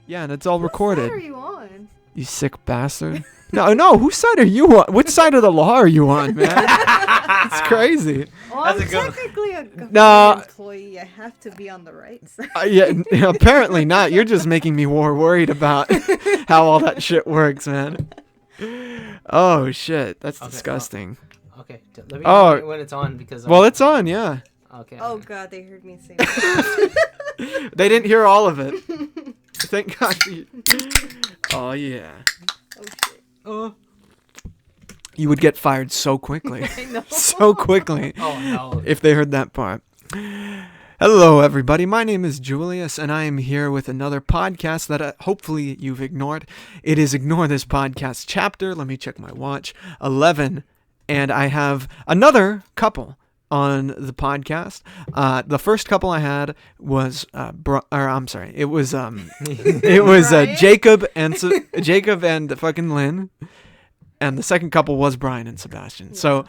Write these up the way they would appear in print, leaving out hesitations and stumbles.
Yeah, and it's all recorded. What side are you on? You sick bastard. No, whose side are you on? Which side of the law are you on, man? It's crazy. Well, That's I'm a good one. technically a government No. employee. I have to be on the right side. Yeah, apparently not. You're just making me more worried about how all that shit works, man. Oh, shit. That's Okay, disgusting. Okay, let me Oh. know when it's on because. Well, it's on, yeah. Okay. Oh god, they heard me say that. They didn't hear all of it. Thank God. Oh, yeah. Oh shit. You would get fired so quickly. I know. So quickly. Oh no. If they heard that part. Hello, everybody. My name is Julius, and I am here with another podcast that hopefully you've ignored. It is Ignore This Podcast chapter. Let me check my watch. 11. And I have another couple on the podcast. The first couple I had was it was Brian? Jacob and fucking Lynn. And the second couple was Brian and Sebastian. So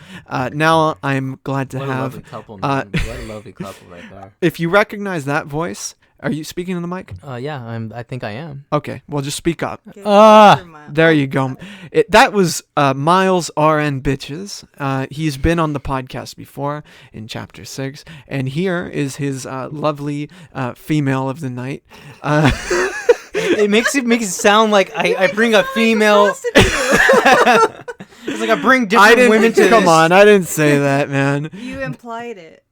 now I'm glad to What a have. lovely couple, man. What a lovely couple right there. If you recognize that voice, are you speaking in the mic? Yeah, I think I am. Okay, well just speak up. Okay, Ah, never mind. There you go. That was Miles RN Bitches. He's been on the podcast before in chapter 6, and here is his lovely female of the night. It makes it sound like I bring a female. It's like I bring different women to Come this. on, I didn't say that, man. You implied it.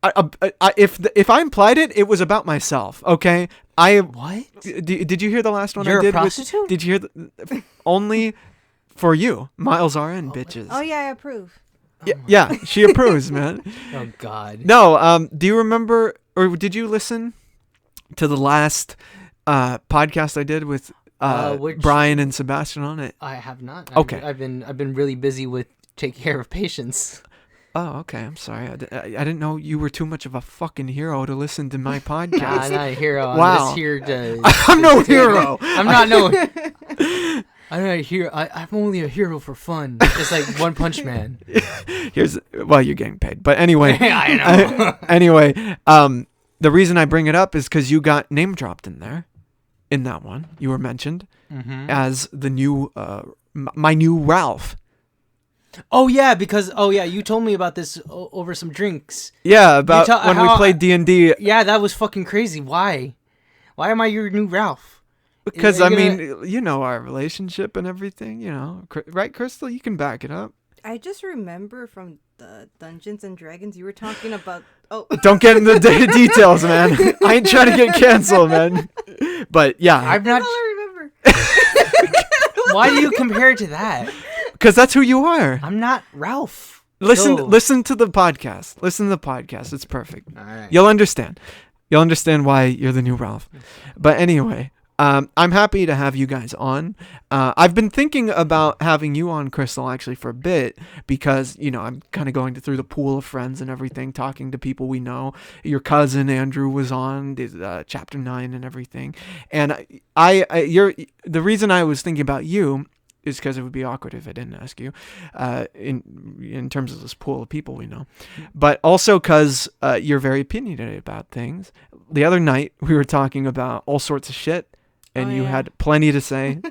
If I implied it, it was about myself. Okay, What? Did you hear the last one You're I a did? prostitute? Did you hear only for you, Miles RN Bitches? Oh yeah, I approve. Yeah, she approves, man. Oh God. No, do you remember, or did you listen to the last podcast I did with which- Brian and Sebastian on it? I have not. Okay. I've been really busy with taking care of patients. Oh, okay. I'm sorry. I didn't know you were too much of a fucking hero to listen to my Nah, podcast. I'm not a hero. I'm Wow. just here to. I'm no hero. I'm not no. I'm not a hero. I'm only a hero for fun. Just like One Punch Man. Well, you're getting paid, but anyway. I know. Anyway, the reason I bring it up is because you got name dropped in there. In that one, you were mentioned as the new, my new Ralph. Oh yeah, because you told me about this over some drinks. Yeah, about when we how- played D&D. Yeah, that was fucking crazy. Why? Why am I your new Ralph? Because, Are you I gonna- mean, you know our relationship and everything, you know. Right, Crystal? You can back it up. I just remember from the Dungeons and Dragons you were talking about. Oh, Don't get into the details, man. I ain't trying to get canceled, man. But, yeah. I'm that's not. all I remember. Why do you compare it to that? Because that's who you are. I'm not Ralph. Listen No. listen to the podcast. Listen to the podcast. It's perfect. All right. You'll understand. You'll understand why you're the new Ralph. But anyway, I'm happy to have you guys on. I've been thinking about having you on, Crystal, actually, for a bit because, you know, I'm kind of going through the pool of friends and everything, talking to people we know. Your cousin Andrew was on chapter 9 and everything. And the reason I was thinking about you is because it would be awkward if I didn't ask you in terms of this pool of people we know. But also because you're very opinionated about things. The other night, we were talking about all sorts of shit, and you had plenty to say.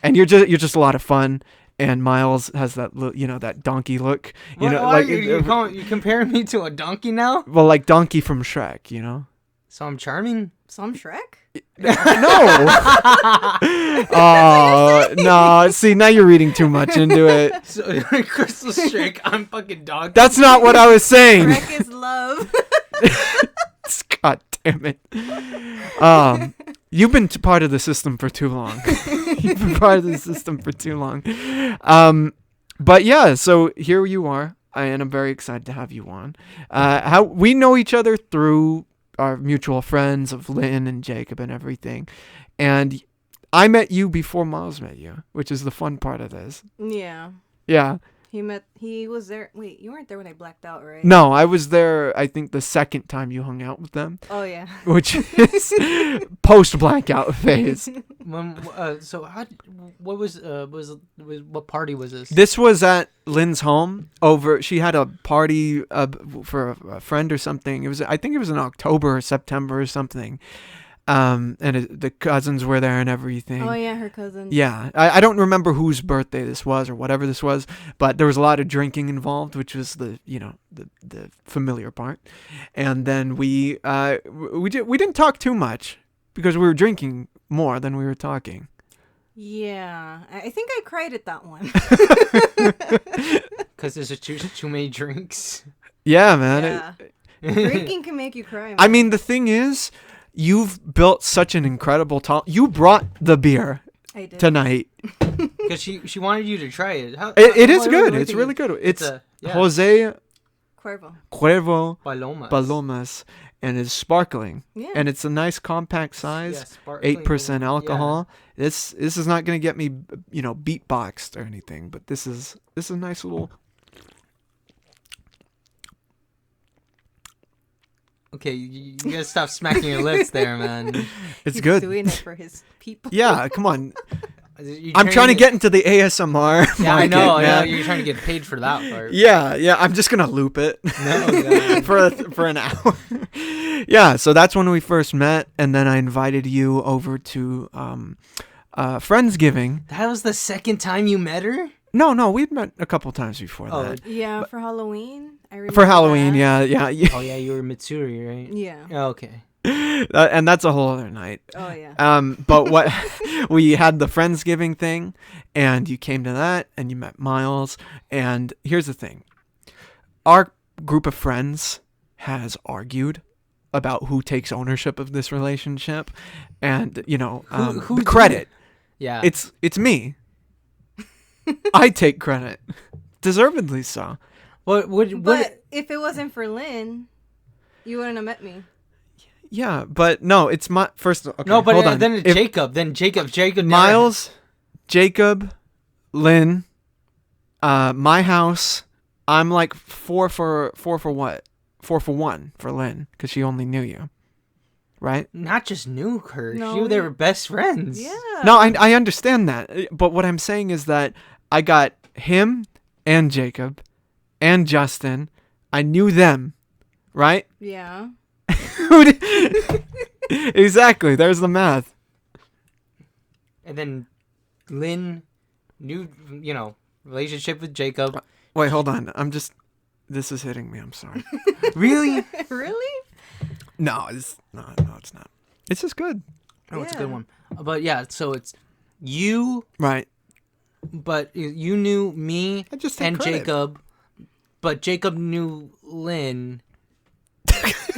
And you're just a lot of fun. And Miles has that that donkey look. You know, Why like you comparing me to a donkey now? well, like Donkey from Shrek. You know. So I'm charming. Some Shrek? No. Oh no! See, now you're reading too much into it. So Crystal Shrek, I'm fucking donkey. That's not what I was saying. Shrek is love. God damn it. You've been part of the system for too long. You've been part of the system for too long. But yeah, so here you are, and I'm very excited to have you on. How we know each other through our mutual friends of Lynn and Jacob and everything. And I met you before Miles met you, which is the fun part of this. Yeah. Yeah. He was there. Wait, you weren't there when I blacked out, right? No, I was there, I think, the second time you hung out with them, Oh yeah. which is post-blackout phase. So what party was this? This was at Lynn's home. She had a party for a friend or something. I think it was in October or September or something. the cousins were there and everything. Oh yeah, her cousin. Yeah, I don't remember whose birthday this was or whatever this was, but there was a lot of drinking involved, which was the familiar part. And then we didn't talk too much because we were drinking more than we were talking. Yeah, I think I cried at that one. Because there's too many drinks. Yeah, man. Yeah. Drinking can make you cry. Man. I mean, the thing is, you've built such an incredible You brought the beer I did. tonight. Because she wanted you to try it. It is good. It's really good. It's yeah. Jose Cuervo. Palomas. and it's sparkling. Yeah. And it's a nice compact size, Yeah, sparkling. 8% alcohol. This is not going to get me, beatboxed or anything, but this is a nice little. Okay, you gotta stop smacking your lips there, man. It's He's good. doing it for his people. Yeah, come on. You're I'm trying to get into the ASMR. Yeah, I market, know. man. Yeah, you're trying to get paid for that part. Yeah. I'm just gonna loop it. No, God. for an hour. Yeah. So that's when we first met, and then I invited you over to Friendsgiving. That was the second time you met her? No, we'd met a couple times before Oh, that. Yeah, for Halloween. I remember For Halloween, that. yeah. Oh, yeah, you were Mitsuri, right? Yeah. Oh, okay. And that's a whole other night. Oh yeah. But what we had the Friendsgiving thing, and you came to that, and you met Miles. And here's the thing: our group of friends has argued about who takes ownership of this relationship, and Who the credit. Yeah. It's me. I take credit, deservedly so. What? But if it wasn't for Lynn, you wouldn't have met me. Yeah, but no, it's my first. Okay, No, but hold on. then it's Jacob. Then Jacob never- Miles, Jacob, Lynn, my house. I'm like 4 for what? 4 for 1 for Lynn because she only knew you, right? Not just knew her. No. They were best friends. Yeah. No, I understand that, but what I'm saying is that I got him and Jacob and Justin. I knew them, right? Yeah. Exactly. There's the math. And then Lynn knew, relationship with Jacob. Wait, hold on. This is hitting me. I'm sorry. Really? Really? No, it's not. It's just good. Oh, it's a Yeah. good one. But yeah, so it's you, Right. but you knew me I just take and credit. Jacob, but Jacob knew Lynn.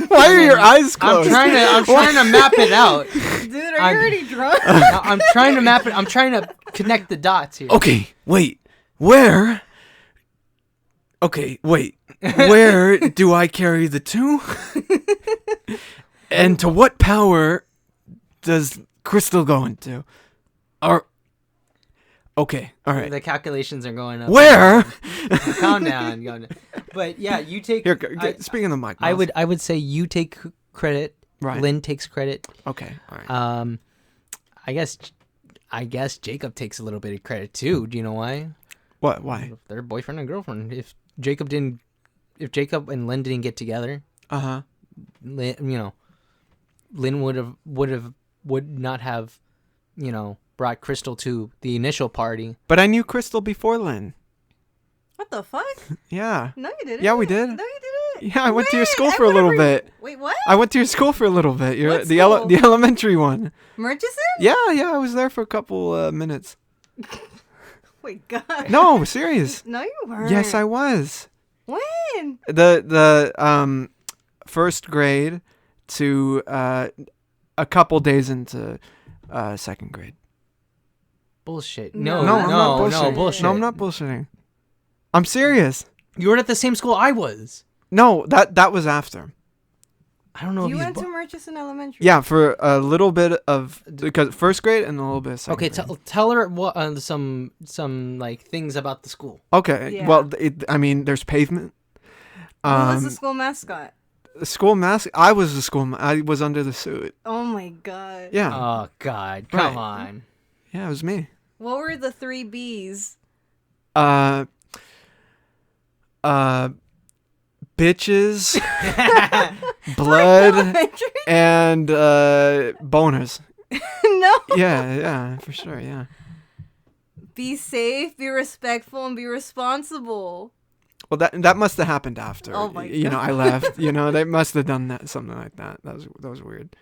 Why are your eyes closed? I'm trying to map it out. Dude, are you I'm- already drunk? I'm trying to map it. I'm trying to connect the dots here. Okay, wait. Where? Okay, wait. Where do I carry the two? And to what power does Crystal go into? Okay, all right. The calculations are going up. Where? Calm down. But yeah, you take. Here, speaking of the mic. Miles. I would say you take credit. Right. Lynn takes credit. Okay, all right. I guess Jacob takes a little bit of credit too. Do you know why? What? Why? They're boyfriend and girlfriend. If Jacob and Lynn didn't get together, Uh-huh. Lynn would not have, brought Crystal to the initial party. But I knew Crystal before Lynn. What the fuck? Yeah. No, you didn't. Yeah, we did. No, you didn't. Yeah, I went to your Wait, school I for a little remember- bit. Wait, what? I went to your school for a little bit. What The school? the elementary one. Murchison? Yeah, I was there for a couple minutes. Wait, God. No, serious. No, you weren't. Yes, I was. When? The first grade to a couple days into second grade. Bullshit. No, No, I'm no, not no, bullshitting. bullshit. No, I'm not bullshitting. I'm serious. You were at the same school I was. No, that was after. I don't know You if went he's. to Murchison Elementary. Yeah, for a little bit of because first grade and a little bit of second Okay, grade. tell her what some like things about the school. Okay. Yeah. Well, there's pavement. Who was the school mascot? The school mask. I was the school. I was under the suit. Oh my God. Yeah. Oh God, come Right. on. Yeah, it was me. What were the 3 B's? bitches, blood, and boners. No. Yeah, for sure, yeah. Be safe, be respectful, and be responsible. Well, that must have happened after. Oh my You know, I left. You know, they must have done that, something like that. That was weird.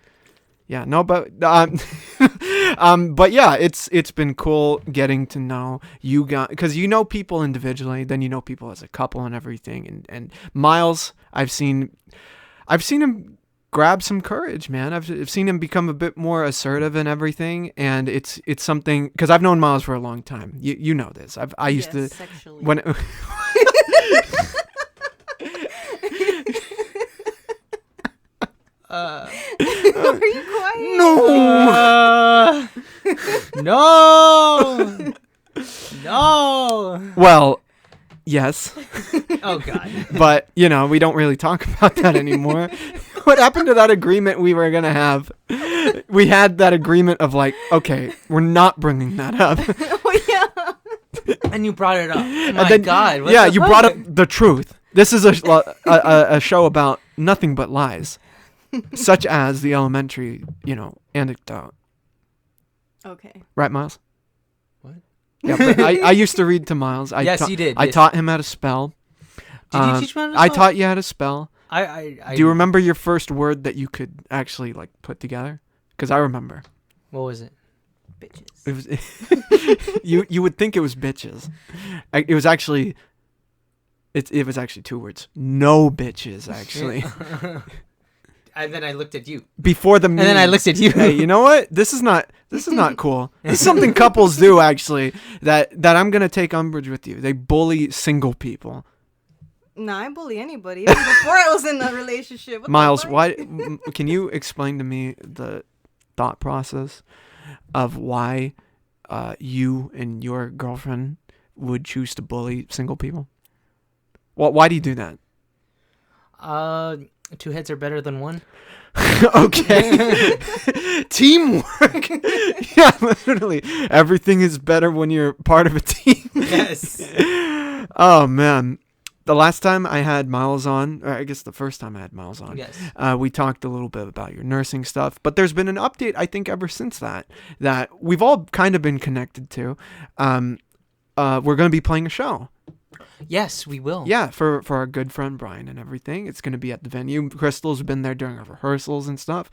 Yeah, no, but but yeah, it's been cool getting to know you guys, because you know people individually, then you know people as a couple and everything. And Miles, I've seen him grab some courage, man. I've seen him become a bit more assertive and everything, and it's something, because I've known Miles for a long time. You know this. I used to sexually. when. Are you quiet? No. No. Well, yes, Oh God. but you know, we don't really talk about that anymore. What happened to that agreement we were gonna have? We had that agreement of like, okay, we're not bringing that up. Oh, yeah. And you brought it up. And My then- God. What yeah, the you fuck? brought up the truth. This is a show about nothing but lies, such as the elementary, anecdote. Okay. Right, Miles? What? Yeah, but I used to read to Miles. Yes, you did. I Yes. taught him how to spell. Did you teach me how to I spell? taught you how to spell. I Do you remember your first word that you could actually like put together? Because I remember. What was it? Bitches. It was you would think it was bitches. It was actually. It was actually 2 words. No bitches, actually. And then I looked at you. Before the And then I looked at you. Hey, you know what? This is not cool. This is something couples do, actually, that I'm gonna take umbrage with you. They bully single people. Nah, I bully anybody. Even before I was in a relationship. What the Miles, fuck? can you explain to me the thought process of why you and your girlfriend would choose to bully single people? Why do you do that? 2 heads are better than one. Okay. Teamwork. Yeah, literally. Everything is better when you're part of a team. Yes. Oh, man. The last time I had Miles on, or I guess the first time I had Miles on, Yes. we talked a little bit about your nursing stuff, but there's been an update, I think, ever since that we've all kind of been connected to. We're going to be playing a show. Yes, we will. Yeah, for our good friend Brian and everything. It's going to be at the venue. Crystal's been there during our rehearsals and stuff.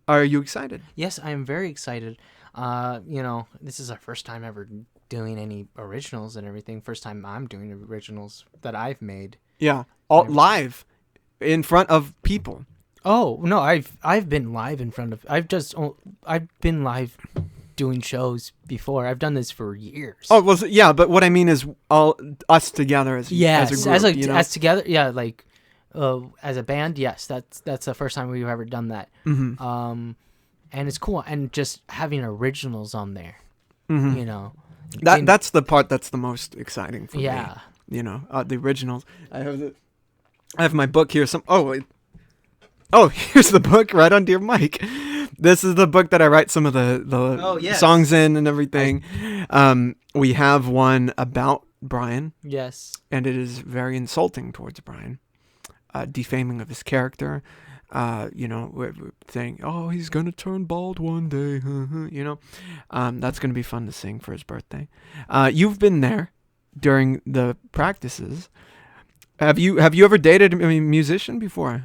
Are you excited? Yes, I am very excited. This is our first time ever doing any originals and everything. First time I'm doing originals that I've made. Yeah, all live in front of people. Oh no, I've been live in front of. I've been live doing shows before. I've done this for years. Oh, well, yeah, but what I mean is all us together as a group, as together, yeah, like as a band. Yes, that's the first time we've ever done that. Mm-hmm. And it's cool, and just having originals on there. Mm-hmm. That's the part that's the most exciting for me. Yeah. The originals. I have my book here. Here's the book right under your mic. This is the book that I write some of the songs in and everything. We have one about Brian. Yes. And it is very insulting towards Brian. Defaming of his character. We're saying, oh, he's going to turn bald one day. That's going to be fun to sing for his birthday. You've been there during the practices. Have you ever dated a musician before?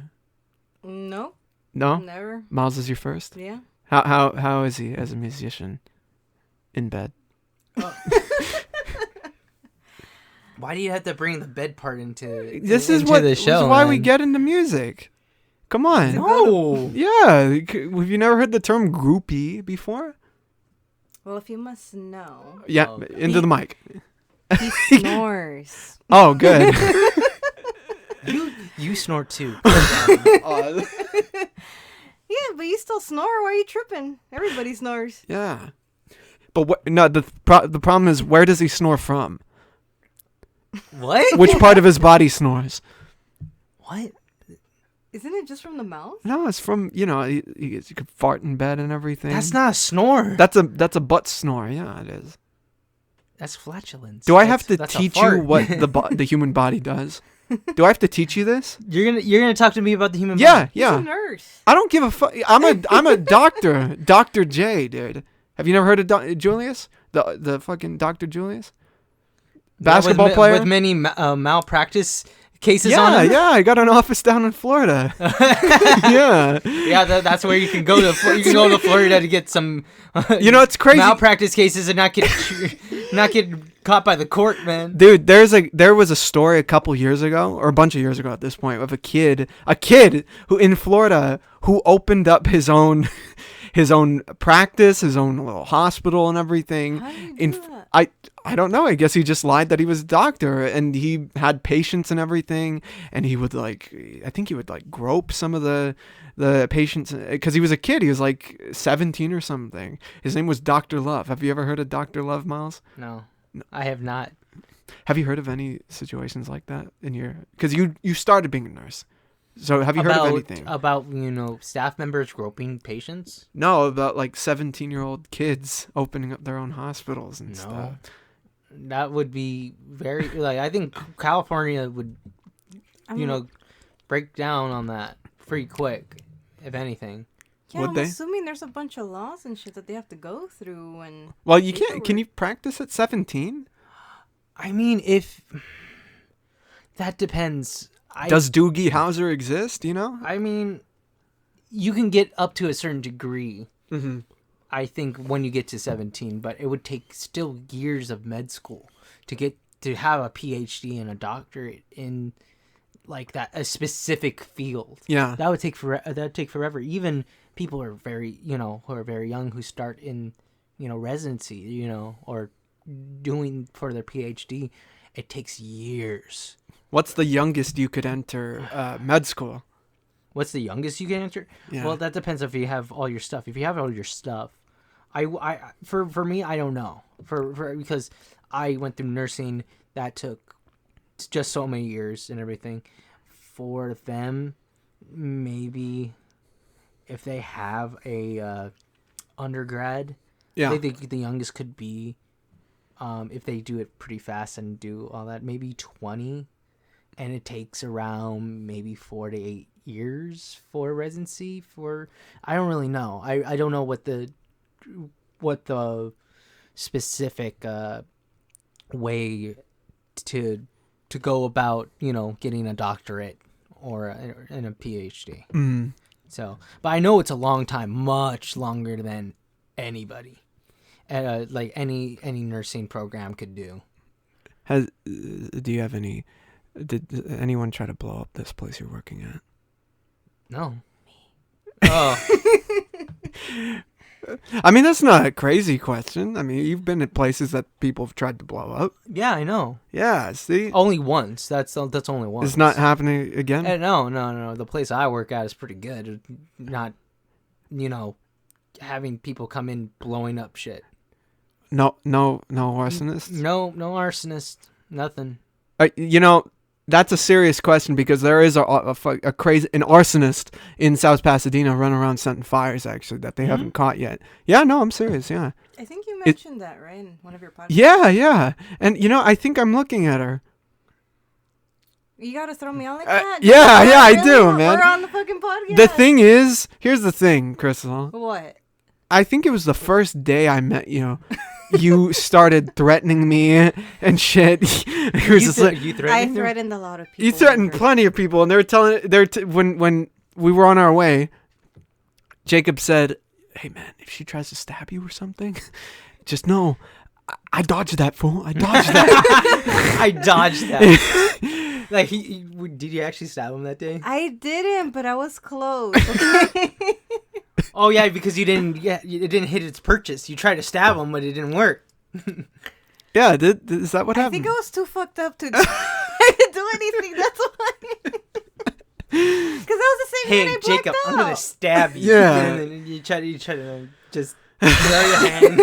No. No? Never. Miles is your first? Yeah. How is he as a musician in bed? Why do you have to bring the bed part into the show? This is why we get into music. Come on. No. Yeah. Have you never heard the term groupie before? Well, if you must know, Yeah, into the mic. he snores. Oh, good. You snore too. Yeah, but you still snore. Why are you tripping? Everybody snores. Yeah. But the problem is, where does he snore from? What? Which part of his body snores? What? Isn't it just from the mouth? No, it's from, he could fart in bed and everything. That's not a snore. That's a butt snore. Yeah, it is. That's flatulence. Do I have to That's a teach you fart. what the human body does? Do I have to teach you this? You're gonna talk to me about the human Yeah, body. He's a yeah. nurse. I don't give a fuck. I'm a doctor, Dr. J, dude. Have you never heard of Julius? The fucking Dr. Julius, basketball player with many malpractice cases yeah, on him. Yeah, I got an office down in Florida. Yeah. Yeah, that's where you can go to. You can go to Florida to get some. It's crazy. Malpractice cases and not get caught by the court, man. Dude, there was a story a couple years ago, or a bunch of years ago at this point, of a kid who in Florida who opened up his own practice, his own little hospital and everything. How do you do that? I don't know. I guess he just lied that he was a doctor, and he had patients and everything, and he would I think he would grope some of the patients, because he was a kid. He was 17 or something. His name was Dr. Love. Have you ever heard of Dr. Love, Miles? No, I have not. Have you heard of any situations like that in your? Because you started being a nurse, so have you heard of anything about staff members groping patients? No, about 17-year-old kids opening up their own hospitals and stuff. That would be very I think California would break down on that pretty quick, if anything. Yeah, Would I'm they? assuming there's a bunch of laws and shit that they have to go through. And Well, you can't. Can you practice at 17? I mean, if that depends. Does Doogie Howser exist? I mean, you can get up to a certain degree. Mm-hmm. I think when you get to 17, but it would take still years of med school to have a PhD and a doctorate in a specific field. Yeah. That would take forever. Even people are who are very young, who start in residency, or doing for their PhD, it takes years. What's the youngest you could enter med school? What's the youngest you can enter? Yeah. Well, that depends if you have all your stuff. If you have all your stuff, for me, I don't know. Because I went through nursing, that took just so many years and everything. For them, maybe if they have a undergrad, Yeah. I think the youngest could be, if they do it pretty fast and do all that, maybe 20, and it takes around maybe 4 to 8 years for residency. I don't really know. I don't know what the specific way to go about getting a doctorate or a PhD. Mm. So, but I know it's a long time, much longer than anybody, any nursing program could do. Do you have any? Did anyone try to blow up this place you're working at? No. Oh. I mean, that's not a crazy question. I mean, you've been at places that people have tried to blow up. Yeah, I know. Yeah, see? Only once. That's only once. It's not happening again? No. The place I work at is pretty good. Not, having people come in blowing up shit. No arsonists? No arsonist. Nothing. That's a serious question, because there is a crazy an arsonist in South Pasadena running around setting fires, actually, that they haven't caught yet. Yeah, no, I'm serious. Yeah. I think you mentioned that, right, in one of your podcasts. Yeah. And I think I'm looking at her. You gotta throw me out like that. Yeah, I Really? do, man. We're on the fucking podcast. The thing is, here's the thing, Crystal. What? I think it was the first day I met you. You started threatening me and shit. You I threatened a lot of people. You threatened plenty of people, and they were telling when we were on our way. Jacob said, "Hey man, if she tries to stab you or something, just know I dodged that, fool. I dodged that. I dodged that." Did you actually stab him that day? I didn't, but I was close. Okay? Oh yeah, because it didn't hit its purchase. You tried to stab him, but it didn't work. Yeah, is that what happened? I think I was too fucked up to do anything. That's why. Because that was the same Hey, night I Jacob, blacked I'm gonna out. stab you. Yeah. And then you try to just throw your hand.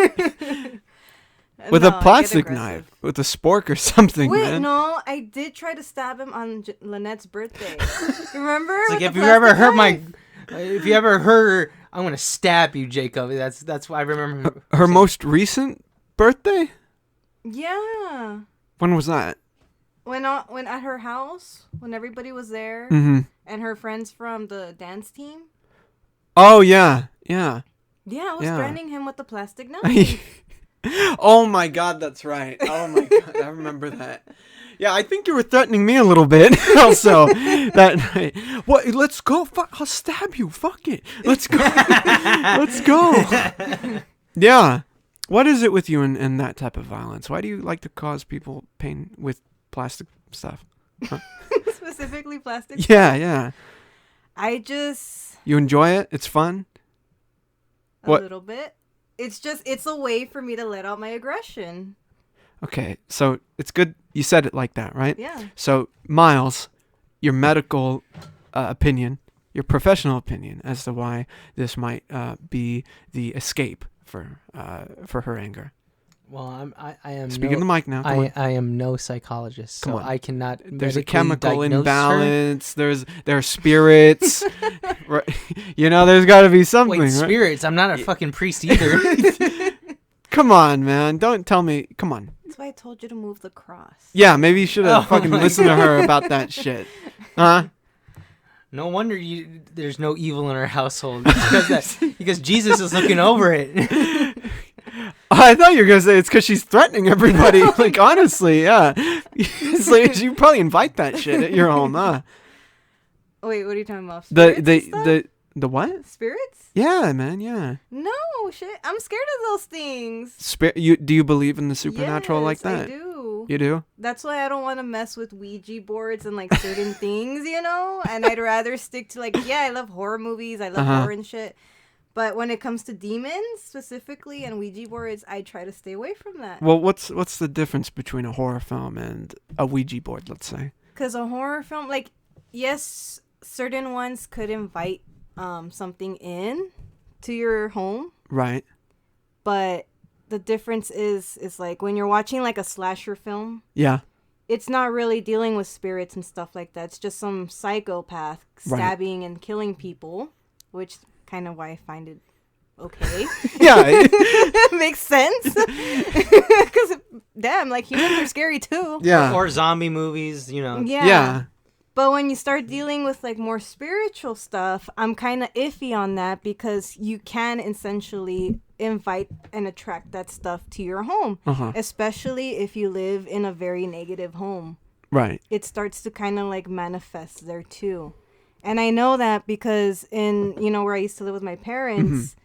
with No, a I get plastic aggressive. knife, with a spork or something, Wait, man. no, I did try to stab him on Lynette's birthday. Remember? It's like With if the you ever plastic hurt knife? if you ever hurt her, I'm gonna stab you, Jacob. That's what I remember. Her most recent birthday? Yeah. When was that? when at her house, when everybody was there, Mm-hmm. and her friends from the dance team. Oh yeah, yeah. Yeah, I was Yeah. threatening him with the plastic knife. Oh my God, that's right. Oh my God, I remember that. Yeah, I think you were threatening me a little bit also that night. What? Let's go. Fuck, I'll stab you. Fuck it. Let's go. Let's go. Yeah. What is it with you in that type of violence? Why do you like to cause people pain with plastic stuff? Specifically plastic. Yeah, yeah. I just You enjoy it? It's fun? a What? little bit. It's a way for me to let out my aggression. Okay, so it's good you said it like that, right? Yeah. So, Miles, your medical opinion, your professional opinion as to why this might be the escape for her anger. Well, I am Speak in the mic now. Come on. I am no psychologist, Come so on. I cannot. There's a medically chemical diagnose her. imbalance. There are spirits. Right? You know, there's got to be something. Wait, right? spirits? I'm not a fucking priest either. Come on, man. Don't tell me. Come on. That's why I told you to move the cross. Yeah, maybe you should have Oh fucking my listened to her about that shit. Huh? No wonder there's no evil in our household. It's because Jesus is looking over it. I thought you were gonna say it's because she's threatening everybody. Like honestly, yeah. It's like you probably invite that shit at your home, huh? Wait, what are you talking about? Spirits and stuff? The what? Spirits? Yeah, man, yeah. No shit. I'm scared of those things. Do you believe in the supernatural like Yes, that? I do. You do? That's why I don't want to mess with Ouija boards and like certain things, you know? And I'd rather stick to like, yeah, I love horror movies. I love horror and shit. But when it comes to demons specifically and Ouija boards, I try to stay away from that. Well, what's the difference between a horror film and a Ouija board, let's say? Because a horror film, like, yes, certain ones could invite something in to your home. Right. But the difference is like when you're watching like a slasher film, Yeah. it's not really dealing with spirits and stuff like that. It's just some psychopath stabbing and killing people, which kind of why I find it okay. Yeah. Makes sense. Because, damn, like humans are scary too. Yeah. Or zombie movies, you know. Yeah. Yeah. But when you start dealing with like more spiritual stuff, I'm kind of iffy on that because you can essentially invite and attract that stuff to your home, especially if you live in a very negative home. Right. It starts to kind of like manifest there too. And I know that because in, you know, where I used to live with my parents,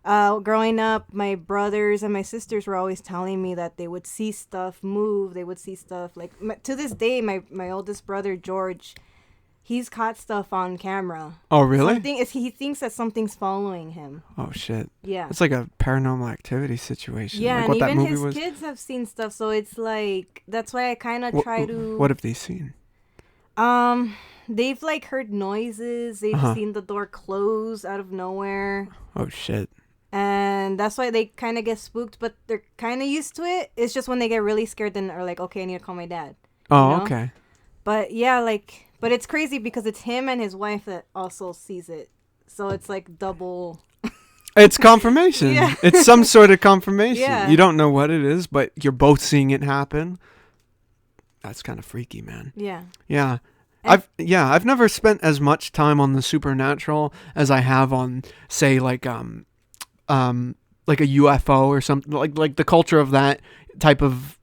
growing up, my brothers and my sisters were always telling me that they would see stuff move. They would see stuff like to this day, my oldest brother, George, he's caught stuff on camera. Oh, really? He thinks that something's following him. Oh, shit. Yeah. It's like a Paranormal Activity situation. Yeah, like and what that even movie his was. kids have seen stuff. So it's like, that's why I kind of try to... What have they seen? They've like heard noises. They've seen the door close out of nowhere. Oh, shit. And that's why they kind of get spooked, but they're kind of used to it. It's just when they get really scared, then are like, okay, I need to call my dad. Oh, You know? okay. But yeah, like, but it's crazy because it's him and his wife that also sees it. So it's like double. It's confirmation. Yeah. It's some sort of confirmation. Yeah. You don't know what it is, but you're both seeing it happen. That's kind of freaky, man. Yeah. Yeah. I've never spent as much time on the supernatural as I have on, say, like a UFO or something, like the culture of that type of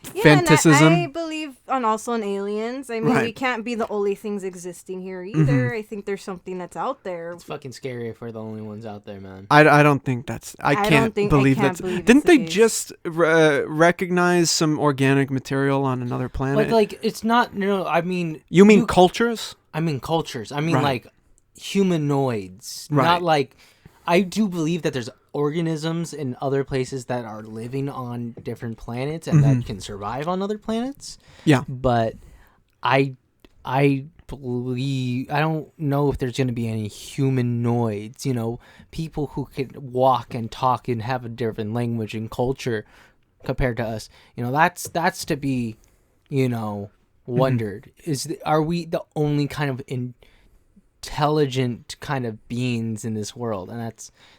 fantasism. And I believe also in aliens. I mean, Right. we can't be the only things existing here either. I think there's something that's out there. It's fucking scary if we're the only ones out there, man. I don't think that's. I don't can't think- believe I can't that's. believe Didn't it's the they case. just recognize some organic material on another planet? But like, it's not. No, I mean. you mean cultures? I mean cultures. I mean Right. like humanoids. Right. Not like. I do believe that there's organisms in other places that are living on different planets and that can survive on other planets. Yeah. But I believe I don't know if there's going to be any humanoids, you know, people who could walk and talk and have a different language and culture compared to us. You know, that's to be, you know, wondered. Are we the only kind of intelligent kind of beings in this world, and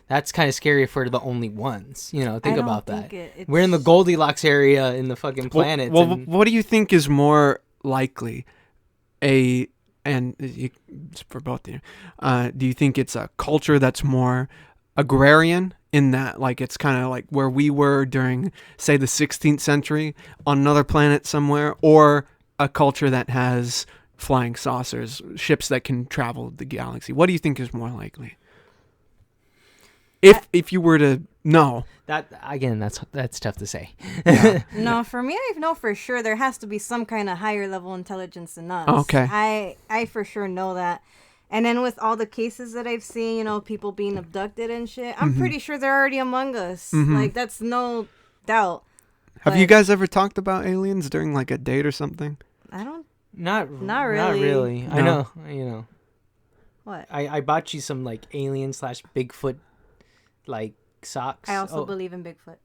that's kind of scary if we're the only ones. You know, think I don't about think that. We're in the Goldilocks area in the fucking planets. Well, what do you think is more likely? It's for both of you. Do you think it's a culture that's more agrarian in that, like, it's kind of like where we were during, say, the 16th century on another planet somewhere, or a culture that has flying saucers, ships that can travel the galaxy? What do you think is more likely? If you were to know. That again, that's tough to say. Yeah. No, for me, I know for sure there has to be some kind of higher level intelligence than us. Okay. I for sure know that. And then with all the cases that I've seen, you know, people being abducted and shit, I'm pretty sure they're already among us. Like, that's no doubt. Have you guys ever talked about aliens during, like, a date or something? I don't. Not really. Not really. No. I know. You know. What? I bought you some like alien / Bigfoot like socks. I also believe in Bigfoot.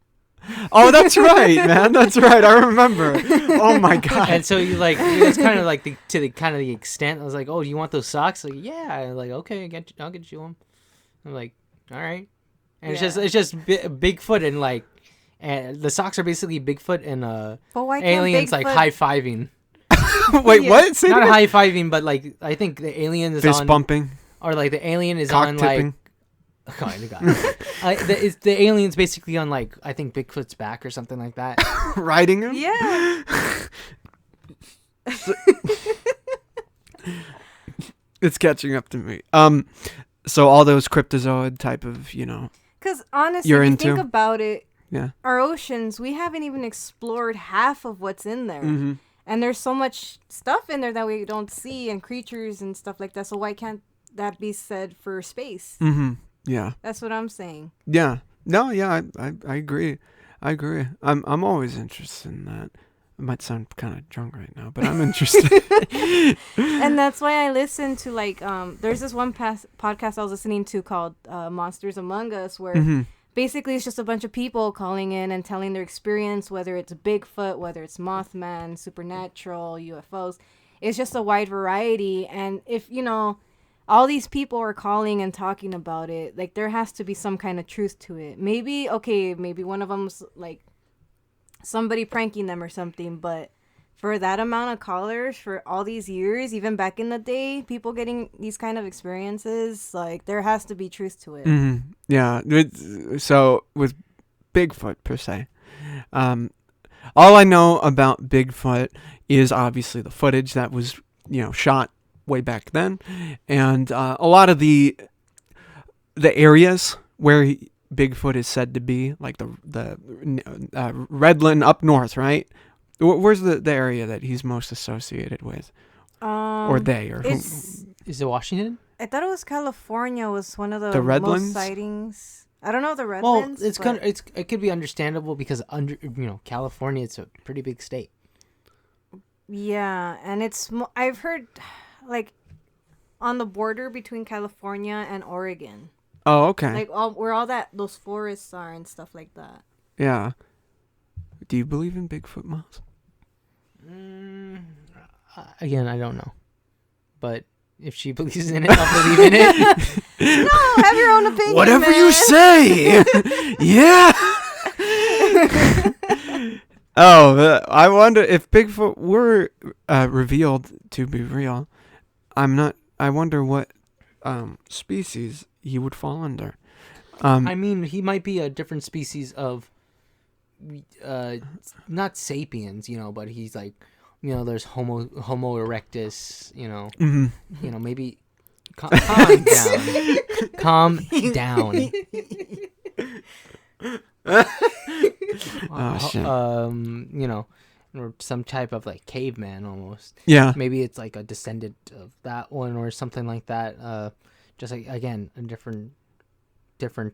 Oh, that's right, man. That's right. I remember. Oh my god. And so you like, it's kind of like to the kind of the extent. I was like, oh, do you want those socks? Like, yeah. I'm like, okay, I'll get you them. I'm like, all right. And it's just Bigfoot and like, and the socks are basically Bigfoot and But why can't aliens Bigfoot... like high fiving. Wait, what? Say Not that? high fiving, but like I think the alien is Fist on, bumping, or like the alien is cock on tipping. like. Oh my god. The alien's basically on like I think Bigfoot's back or something like that. Riding him. Yeah. It's catching up to me. So all those cryptozoid type of, you know. Because honestly, You're if you into? think about it, Yeah. our oceans, we haven't even explored half of what's in there. Mm-hmm. And there's so much stuff in there that we don't see, and creatures and stuff like that. So why can't that be said for space? Mm-hmm. Yeah. That's what I'm saying. Yeah. No. Yeah. I agree. I agree. I'm always interested in that. I might sound kind of drunk right now, but I'm interested. And that's why I listen to like there's this one podcast I was listening to called Monsters Among Us, where basically it's just a bunch of people calling in and telling their experience, whether it's Bigfoot, whether it's Mothman, supernatural, UFOs. It's just a wide variety. And if, you know, all these people are calling and talking about it, like, there has to be some kind of truth to it. Maybe one of them's like somebody pranking them or something, but for that amount of callers for all these years, even back in the day, people getting these kind of experiences, like, there has to be truth to it. Mm-hmm. Yeah. So with Bigfoot per se, all I know about Bigfoot is obviously the footage that was, you know, shot way back then, and a lot of the areas where Bigfoot is said to be, like the Redland up north, right? Where's the area that he's most associated with, or they, or who? Is it Washington? I thought it was California was one of the Redlands? most sightings. I don't know the Well, Redlands. it could be understandable because California, it's a pretty big state. Yeah, and I've heard like on the border between California and Oregon. Oh, okay. Like where all those forests are and stuff like that. Yeah. Do you believe in Bigfoot, Miles? Again, I don't know, but if she believes in it, I'll believe in it. No, have your own opinion. Whatever man. you say. Yeah. I wonder if Bigfoot were revealed to be real. I wonder what species he would fall under. I mean, he might be a different species of, not sapiens, you know, but he's like, you know, there's Homo erectus, you know, you know, maybe calm down, calm down. Oh shit. You know, or some type of like caveman almost. Yeah. Maybe it's like a descendant of that one or something like that. Just like, again, a different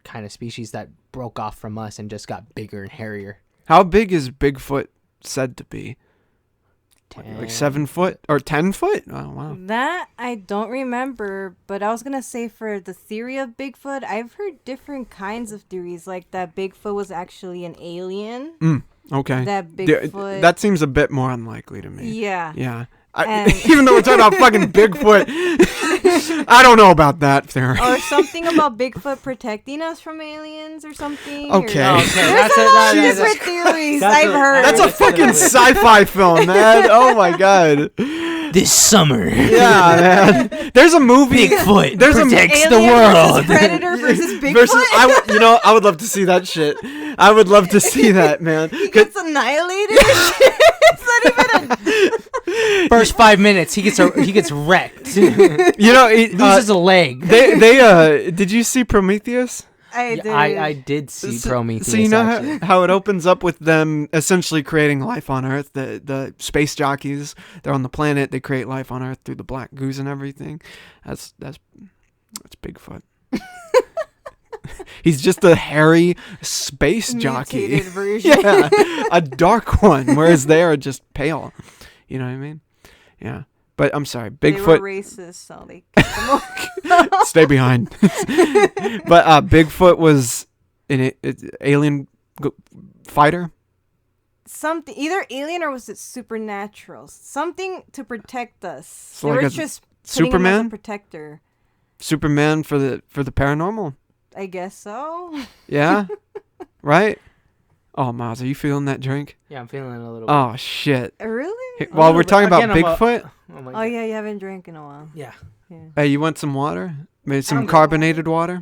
kind of species that broke off from us and just got bigger and hairier. How big is Bigfoot said to be? Like 7 foot or 10 foot? Oh wow. That I don't remember, but I was gonna say for the theory of Bigfoot, I've heard different kinds of theories, like that Bigfoot was actually an alien. Okay. That Bigfoot. That seems a bit more unlikely to me. Yeah. Yeah. And- Even though we're talking about fucking Bigfoot. I don't know about that theory. Or something about Bigfoot protecting us from aliens or something. Okay. Or, Okay, there's a lot of different theories I've heard. That's a fucking sci-fi film, man. Oh my god. This summer. Yeah, man. There's a movie. Bigfoot There's protects Alien the world. versus Predator versus Bigfoot. I would love to see that shit. I would love to see that, man. He gets annihilated. It's not even First 5 minutes, he gets wrecked. You know, Loses a leg. they did you see Prometheus? I did see Prometheus. So you know how it opens up with them essentially creating life on Earth. The space jockeys, they're on the planet. They create life on Earth through the black goose and everything. That's Bigfoot. He's just a hairy space jockey. mutated version. Yeah, a dark one, whereas they are just pale. You know what I mean? Yeah. But I'm sorry, They were Bigfoot. racist, so they kicked them off. Stay behind. But Bigfoot was an alien fighter. Something, either alien or was it supernatural? Something to protect us. So They like were a just putting him as Superman? a protector. Superman for the paranormal. I guess so. Yeah. Right? Oh, Miles, are you feeling that drink? Yeah, I'm feeling it a little bit. Oh shit. Really? While we're talking about Again, I'm a- Bigfoot, Oh, my Oh God. yeah, you haven't drank in a while. Yeah, Yeah. hey, you want some water? Maybe some I'm good. carbonated water?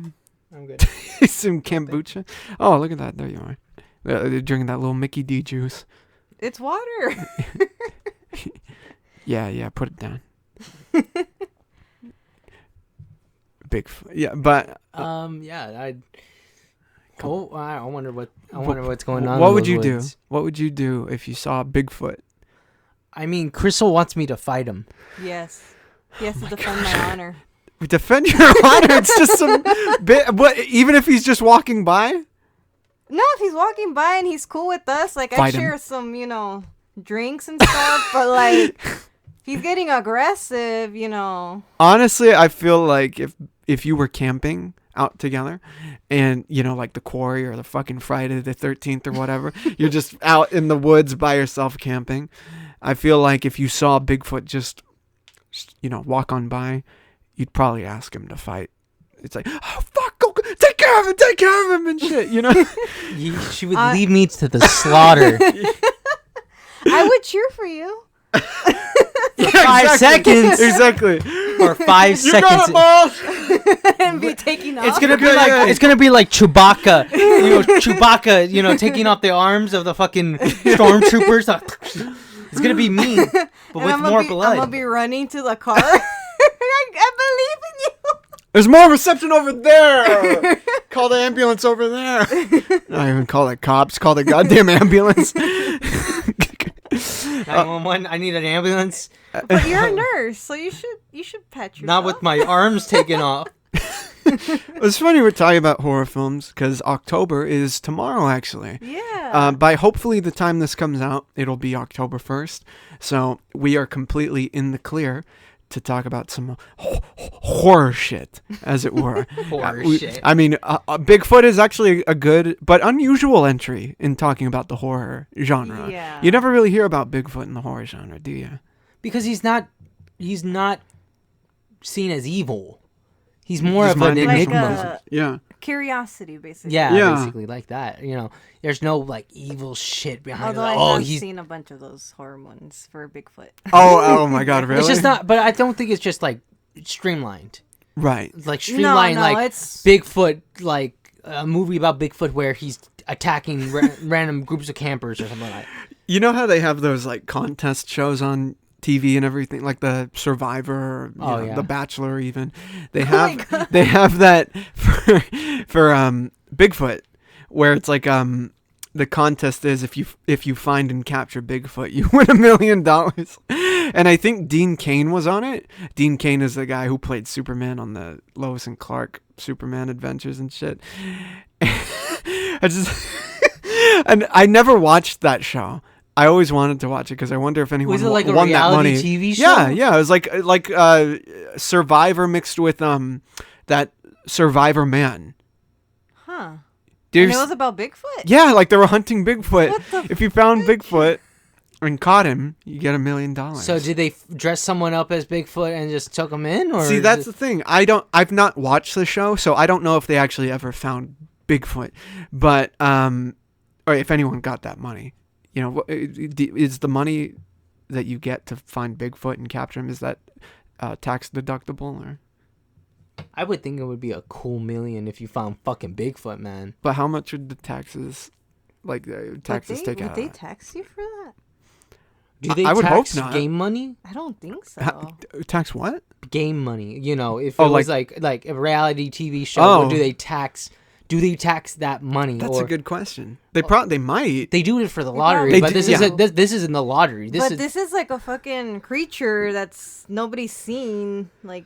I'm good. Some kombucha? Oh, look at that. There you are. They're drinking that little Mickey D juice. It's water. Yeah, put it down. Bigfoot. Yeah, but Yeah, I wonder what's going on. what in would those you do? woods. What would you do if you saw Bigfoot? I mean, Crystal wants me to fight him. Yes. He has to defend my honor. Defend your honor. It's just some bit. What? Even if he's just walking by? No, if he's walking by and he's cool with us, like Fight I him. share some, drinks and stuff. But like, if he's getting aggressive, Honestly, I feel like if you were camping out together, and like the Quarry or the fucking Friday the 13th or whatever, you're just out in the woods by yourself camping. I feel like if you saw Bigfoot just walk on by, you'd probably ask him to fight. It's like, oh fuck, go take care of him and shit, She would lead me to the slaughter. I would cheer for you. Yeah, 5 seconds. Exactly. Or 5 You seconds. got it, boss. And be taking off. It's gonna be Yeah, like yeah. it's gonna be like Chewbacca. Chewbacca, taking off the arms of the fucking stormtroopers. It's gonna be me, but with more blood. I'm gonna be running to the car. I believe in you. There's more reception over there. Call the ambulance over there. Not even call the cops. Call the goddamn ambulance. 911. I need an ambulance. But you're a nurse, so you should pet yourself. Not with my arms taken off. It's funny we're talking about horror films because October is tomorrow, actually. Yeah. By hopefully the time this comes out, it'll be October 1st. So we are completely in the clear to talk about some horror shit, as it were. Horror shit. I mean, Bigfoot is actually a good but unusual entry in talking about the horror genre. Yeah. You never really hear about Bigfoot in the horror genre, do you? Because he's not seen as evil. He's more He's of an minding Like his own enigma. business. Yeah. Curiosity, basically. Yeah, Yeah. basically like that. There's no like evil shit behind Although it. I have He's seen a bunch of those horror ones for Bigfoot. Oh my God, really? It's just not, but I don't think it's just like streamlined. Right. Like streamlined, no, like it's- Bigfoot, like a movie about Bigfoot where he's attacking random groups of campers or something like that. You know how they have those like contest shows on TV and everything, like the Survivor, or, Oh, yeah. the Bachelor, even they have that for Bigfoot, where it's like the contest is if you find and capture Bigfoot, you win $1 million. And I think Dean Cain was on it. Dean Cain is the guy who played Superman on the Lois and Clark Superman adventures and shit. And I never watched that show. I always wanted to watch it because I wonder if anyone Was it like a won that money. reality TV show? Yeah. It was like Survivor mixed with that Survivor Man. Huh. Did And you it s- was about Bigfoot? Yeah, like they were hunting Bigfoot. What the If you found Bigfoot, and caught him, you get $1 million. So did they dress someone up as Bigfoot and just took him in? Or See, that's the thing. I've not watched the show, so I don't know if they actually ever found Bigfoot, but or if anyone got that money. You know, is the money that you get to find Bigfoot and capture him, is that tax deductible or? I would think it would be a cool $1 million if you found fucking Bigfoot, man. But how much would the taxes, taxes take out? Would they tax you for that? Do they I would hope tax not. game money? I don't think so. Tax what? Game money. You know, if it was like a reality TV show, or do they tax that money? That's a good question. They might. They do it for the lottery, but this isn't the lottery. This is like a fucking creature that's nobody's seen. Like,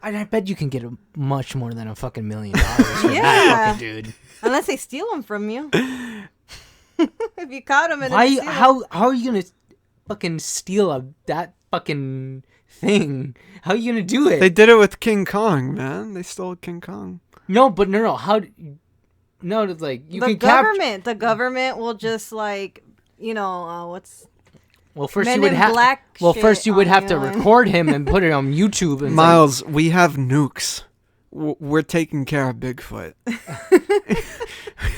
I bet you can get much more than a fucking $1 million for that fucking dude. Unless they steal them from you. If you caught them and how are you gonna fucking steal that fucking thing? How are you gonna do it? They did it with King Kong, man. They stole King Kong. No, how? No, it's like you the can government. The government will just like, you know, what's. Well, first Men you would in have. Black First you would shit have on to you and- record him and put it on YouTube. And Miles, we have nukes. We're taking care of Bigfoot.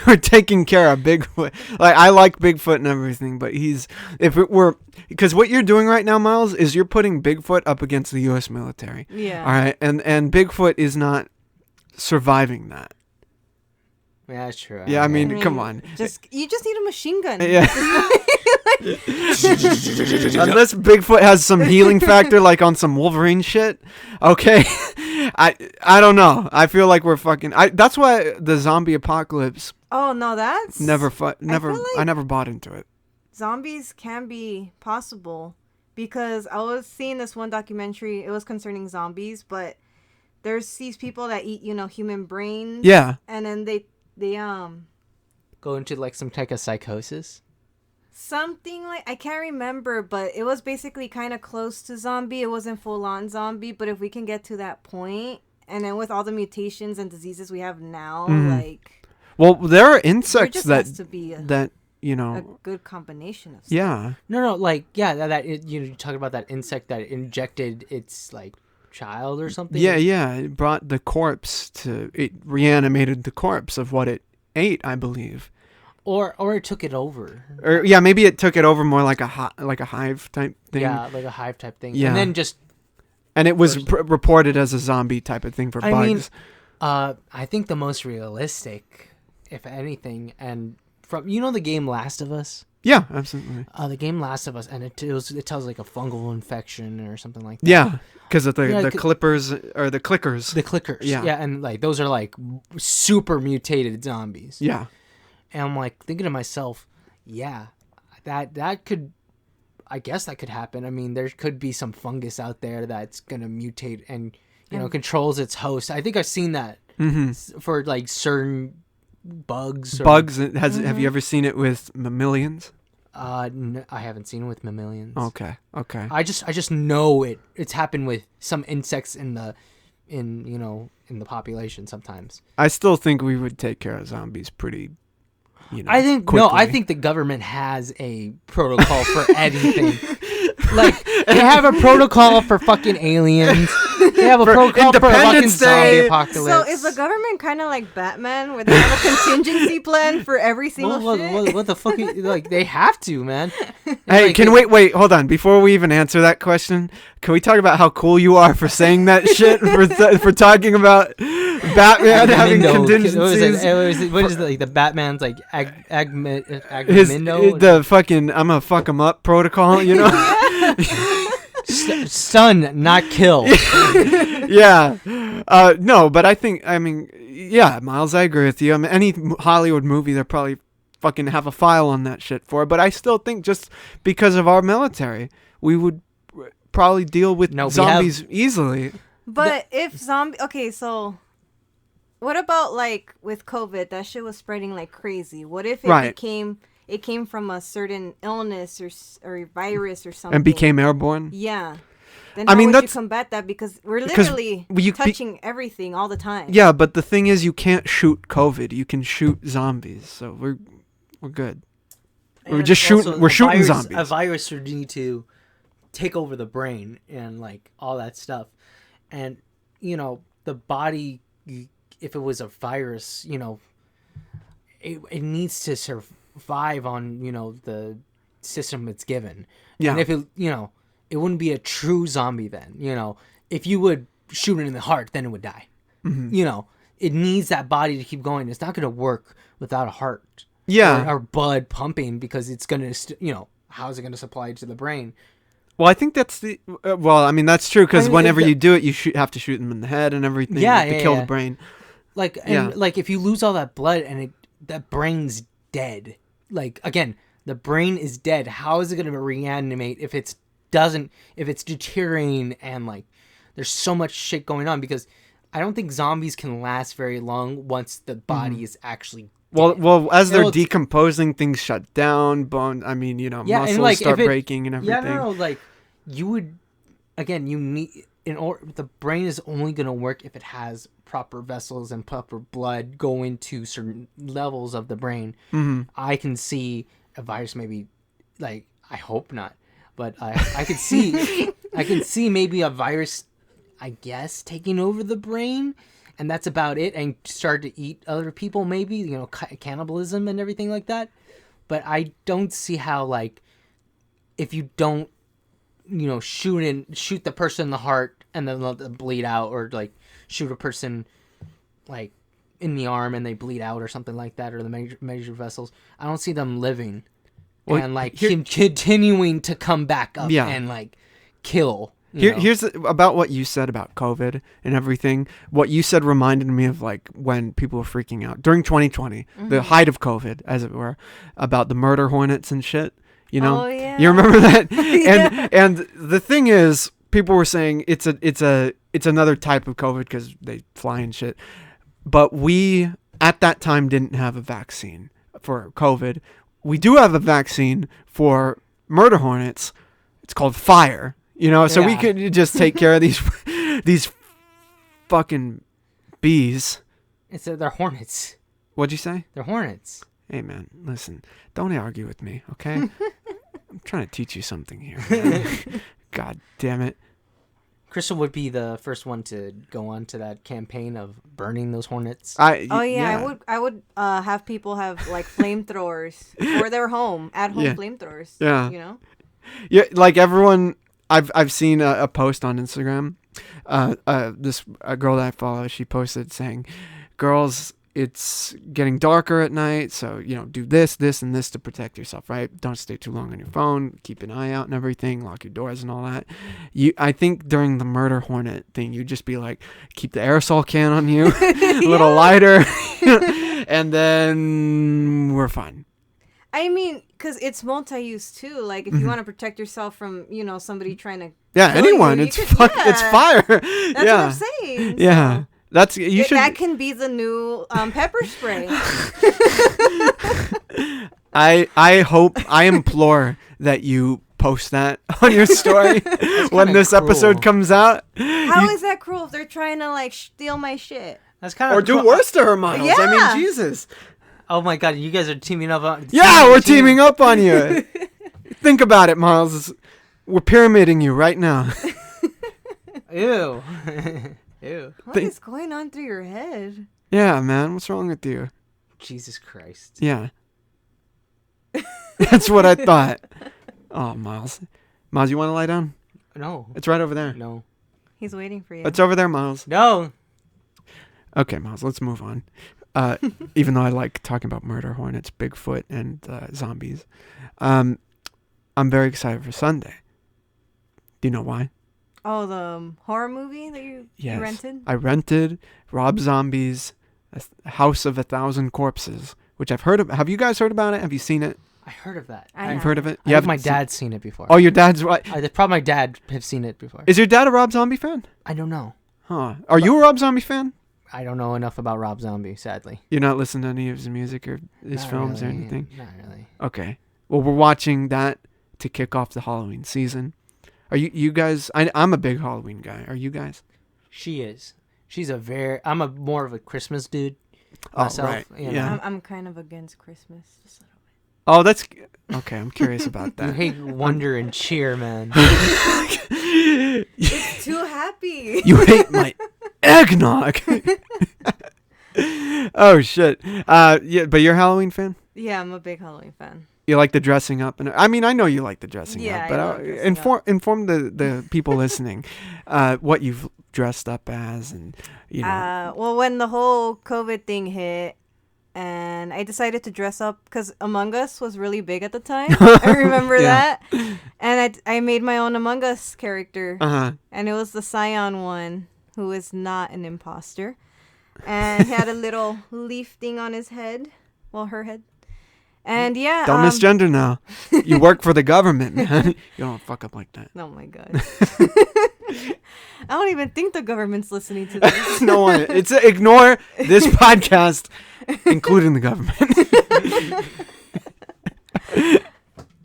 We're taking care of Bigfoot. Like, I like Bigfoot and everything, but because what you're doing right now, Miles, is you're putting Bigfoot up against the U.S. military. Yeah. All right, and Bigfoot is not surviving that. Yeah, that's true. Yeah, I mean, come on. You just need a machine gun. Yeah. Unless Bigfoot has some healing factor, like on some Wolverine shit. Okay, I don't know. I feel like we're fucking. That's why the zombie apocalypse. Oh no, that's I never bought into it. Zombies can be possible because I was seeing this one documentary. It was concerning zombies, but there's these people that eat, human brains. Yeah. And then they go into like some type of psychosis. Something like, I can't remember, but it was basically kind of close to zombie. It wasn't full on zombie, but if we can get to that point, and then with all the mutations and diseases we have now, well, there are insects there just has to be a good combination of stuff. Yeah. No, you talk about that insect that injected its like child or something. Yeah. It brought the corpse it reanimated the corpse of what it ate, I believe. Or it took it over. Or yeah, maybe it took it over more like a hive type thing. Yeah, like a hive type thing. Yeah. And then just. And it was reported as a zombie type of thing for bugs. I mean, I think the most realistic, if anything, and from the game Last of Us. Yeah, absolutely. The game Last of Us, and it tells like a fungal infection or something like that. Yeah, because of the clippers or the clickers. The clickers. Yeah, and like those are like super mutated zombies. Yeah. And I'm like thinking to myself, yeah, that could, I guess that could happen. I mean, there could be some fungus out there that's gonna mutate and controls its host. I think I've seen that for like certain bugs. Have you ever seen it with mammalians? No, I haven't seen it with mammalians. Okay. I just know it's happened with some insects in the population sometimes. I still think we would take care of zombies pretty. Quickly. I think the government has a protocol for anything. Like they have a protocol for fucking aliens. They have a protocol for a fucking zombie apocalypse. So is the government kind of like Batman, where they have a contingency plan for every single shit? What the fuck? Like they have to, man. Hey, wait, hold on. Before we even answer that question, can we talk about how cool you are for saying that shit for talking about Batman having contingencies? What is it, like the Batman's like the fucking I'm gonna fuck him up protocol, Stun, not kill. Yeah. No, but yeah, Miles, I agree with you. I mean, any Hollywood movie, they'll probably fucking have a file on that shit for it. But I still think just because of our military, we would probably deal with zombies easily. But okay, so what about like with COVID? That shit was spreading like crazy. What if it came from a certain illness or virus or something. And became airborne? Yeah. Then how would you combat that? Because we're literally touching everything all the time. Yeah, but the thing is you can't shoot COVID. You can shoot zombies. So we're good. We're just shooting. Also, We're shooting virus, zombies. A virus would need to take over the brain and like all that stuff, and the body. If it was a virus, it needs to survive on the system it's given. Yeah. And if it wouldn't be a true zombie then. If you would shoot it in the heart, then it would die. Mm-hmm. It needs that body to keep going. It's not going to work without a heart. Yeah. Or blood pumping, because it's going to, how is it going to supply to the brain? Well, I think that's the. Well, I mean that's true because I mean, whenever you do it, you have to shoot them in the head and everything. To kill the brain. Like if you lose all that blood and that brain's dead. Like again, the brain is dead. How is it going to reanimate if it's deteriorating and like there's so much shit going on? Because I don't think zombies can last very long once the body is actually dead. Well, as they're decomposing, things shut down. Bone. I mean, muscles start breaking and everything. Yeah, no, like you would. Again, you need the brain is only going to work if it has proper vessels and proper blood going to certain levels of the brain. Mm-hmm. I can see a virus maybe, like, I hope not, but I could see maybe a virus, I guess, taking over the brain, and that's about it, and start to eat other people maybe, cannibalism and everything like that. But I don't see how, like, if you don't shoot the person in the heart and then let them bleed out, or like shoot a person like in the arm and they bleed out or something like that, or the major vessels, I don't see them living and like continuing to come back up and like kill. Here's about what you said about COVID and everything. What you said reminded me of like when people were freaking out during 2020, the height of COVID, as it were, about the murder hornets and shit. Oh, yeah. You remember that? And the thing is, people were saying it's another type of COVID because they fly and shit. But we at that time didn't have a vaccine for COVID. We do have a vaccine for murder hornets. It's called fire. So we could just take care of these fucking bees. They're hornets. What'd you say? They're hornets. Hey man, listen, don't argue with me, okay? I'm trying to teach you something here, man. God damn it. Crystal would be the first one to go on to that campaign of burning those hornets. I would have people have like flamethrowers for their home, at home flamethrowers. Yeah. Yeah, like everyone. I've seen a post on Instagram. A girl that I follow, she posted saying, "Girls, it's getting darker at night, so do this, and this to protect yourself, right? Don't stay too long on your phone. Keep an eye out and everything. Lock your doors and all that." I think during the murder hornet thing, you just be like, keep the aerosol can on you, a little lighter, and then we're fine. I mean, because it's multi-use too. Like if you want to protect yourself from somebody trying to anyone, it's fire. That's what I'm saying. Yeah. So. That can be the new pepper spray. I implore that you post that on your story when this episode comes out. How is that cruel if they're trying to like steal my shit? That's kind of or do worse to her, Miles. Yeah. I mean, Jesus. Oh my God, you guys are teaming up on... we're teaming up on you. Think about it, Miles. We're pyramiding you right now. Ew. Ew. What is going on through your head? Yeah, man. What's wrong with you? Jesus Christ. Yeah. That's what I thought. Oh, Miles. Miles, you want to lie down? No. It's right over there. No. He's waiting for you. It's over there, Miles. No. Okay, Miles, let's move on. Even though I like talking about murder hornets, Bigfoot, and zombies. I'm very excited for Sunday. Do you know why? Oh, the horror movie that you rented? I rented Rob Zombie's House of 1,000 Corpses, which I've heard of. Have you guys heard about it? Have you seen it? I heard of that. You've heard of it? I think my dad's seen it before. Oh, your dad's right. Probably my dad have seen it before. Is your dad a Rob Zombie fan? I don't know. Huh. Are you a Rob Zombie fan? I don't know enough about Rob Zombie, sadly. You're not listening to any of his music or his films or anything? Not really. Okay. Well, we're watching that to kick off the Halloween season. Are you guys... I'm a big Halloween guy. Are you guys? She is. I'm a more of a Christmas dude myself. Right. Yeah. I'm kind of against Christmas. Just a little Oh, that's okay. I'm curious about You that. hate Wonder and Cheer, man. It's too happy. You hate my eggnog. Oh shit. Yeah, but you're a Halloween fan? Yeah, I'm a big Halloween fan. You like the dressing up, and I mean, I know you like the dressing Yeah, up, but I love dressing inform the people listening, what you've dressed up as, and you know. Well, when the whole COVID thing hit, and I decided to dress up because Among Us was really big at the time. I remember Yeah. that, and I made my own Among Us character, Uh-huh. and it was the Scion one, who is not an imposter, and he had a little leaf thing on his head, well, her head. And yeah, Don't misgender now. You work for the government, man. You don't fuck up like that. Oh my god. I don't even think the government's listening to this. No one. It's ignore this podcast, including the government.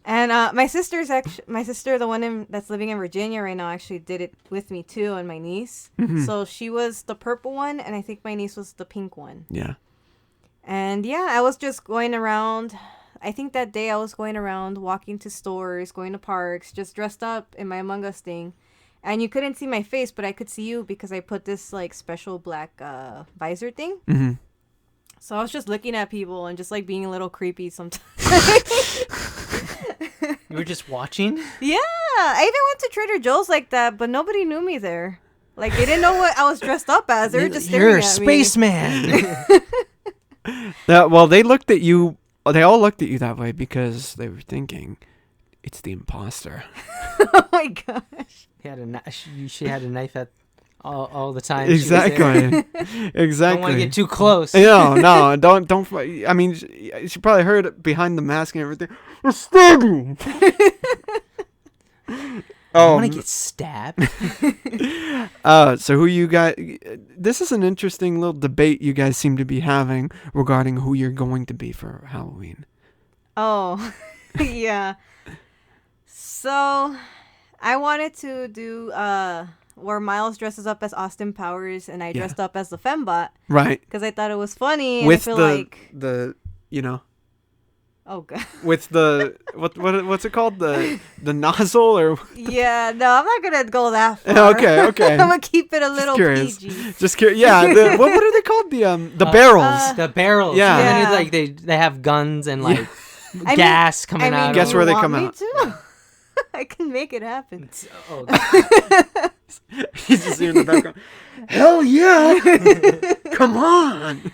And my sister, the one that's living in Virginia right now, actually did it with me too, and my niece. Mm-hmm. So she was the purple one, and I think my niece was the pink one. Yeah. And yeah, I was just going around. I think that day I was going around, walking to stores, going to parks, just dressed up in my Among Us thing. And you couldn't see my face, but I could see you because I put this like special black visor thing. Mm-hmm. So I was just looking at people and just like being a little creepy sometimes. You were just watching? Yeah, I even went to Trader Joe's like that, but nobody knew me there. Like they didn't know what I was dressed up as. They were just staring You're a at spaceman. Well, they looked at you. They all looked at you that way because they were thinking, it's the imposter. me. Oh my gosh. She had a knife at all the time. Exactly. Exactly. Don't want to get too close. No, don't. I mean, she probably heard it behind the mask and everything. We're stabbing. I want to get stabbed. So who you guys? This is an interesting little debate you guys seem to be having regarding who you're going to be for Halloween. Oh, yeah. So, I wanted to do where Miles dresses up as Austin Powers and I dressed up as the Fembot Right. because I thought it was funny. And With I feel the you know. Oh god. With the what's it called, the nozzle or Yeah, no, I'm not gonna go that far. okay I'm gonna keep it a Just little curious. PG. Just curious. Yeah, what are they called, the barrels? The barrels. Yeah. And Yeah. then like they have guns and like I gas coming out. Guess you where they want come me out. to? I can make it happen. Oh, He's just in the background. Hell yeah! Come on.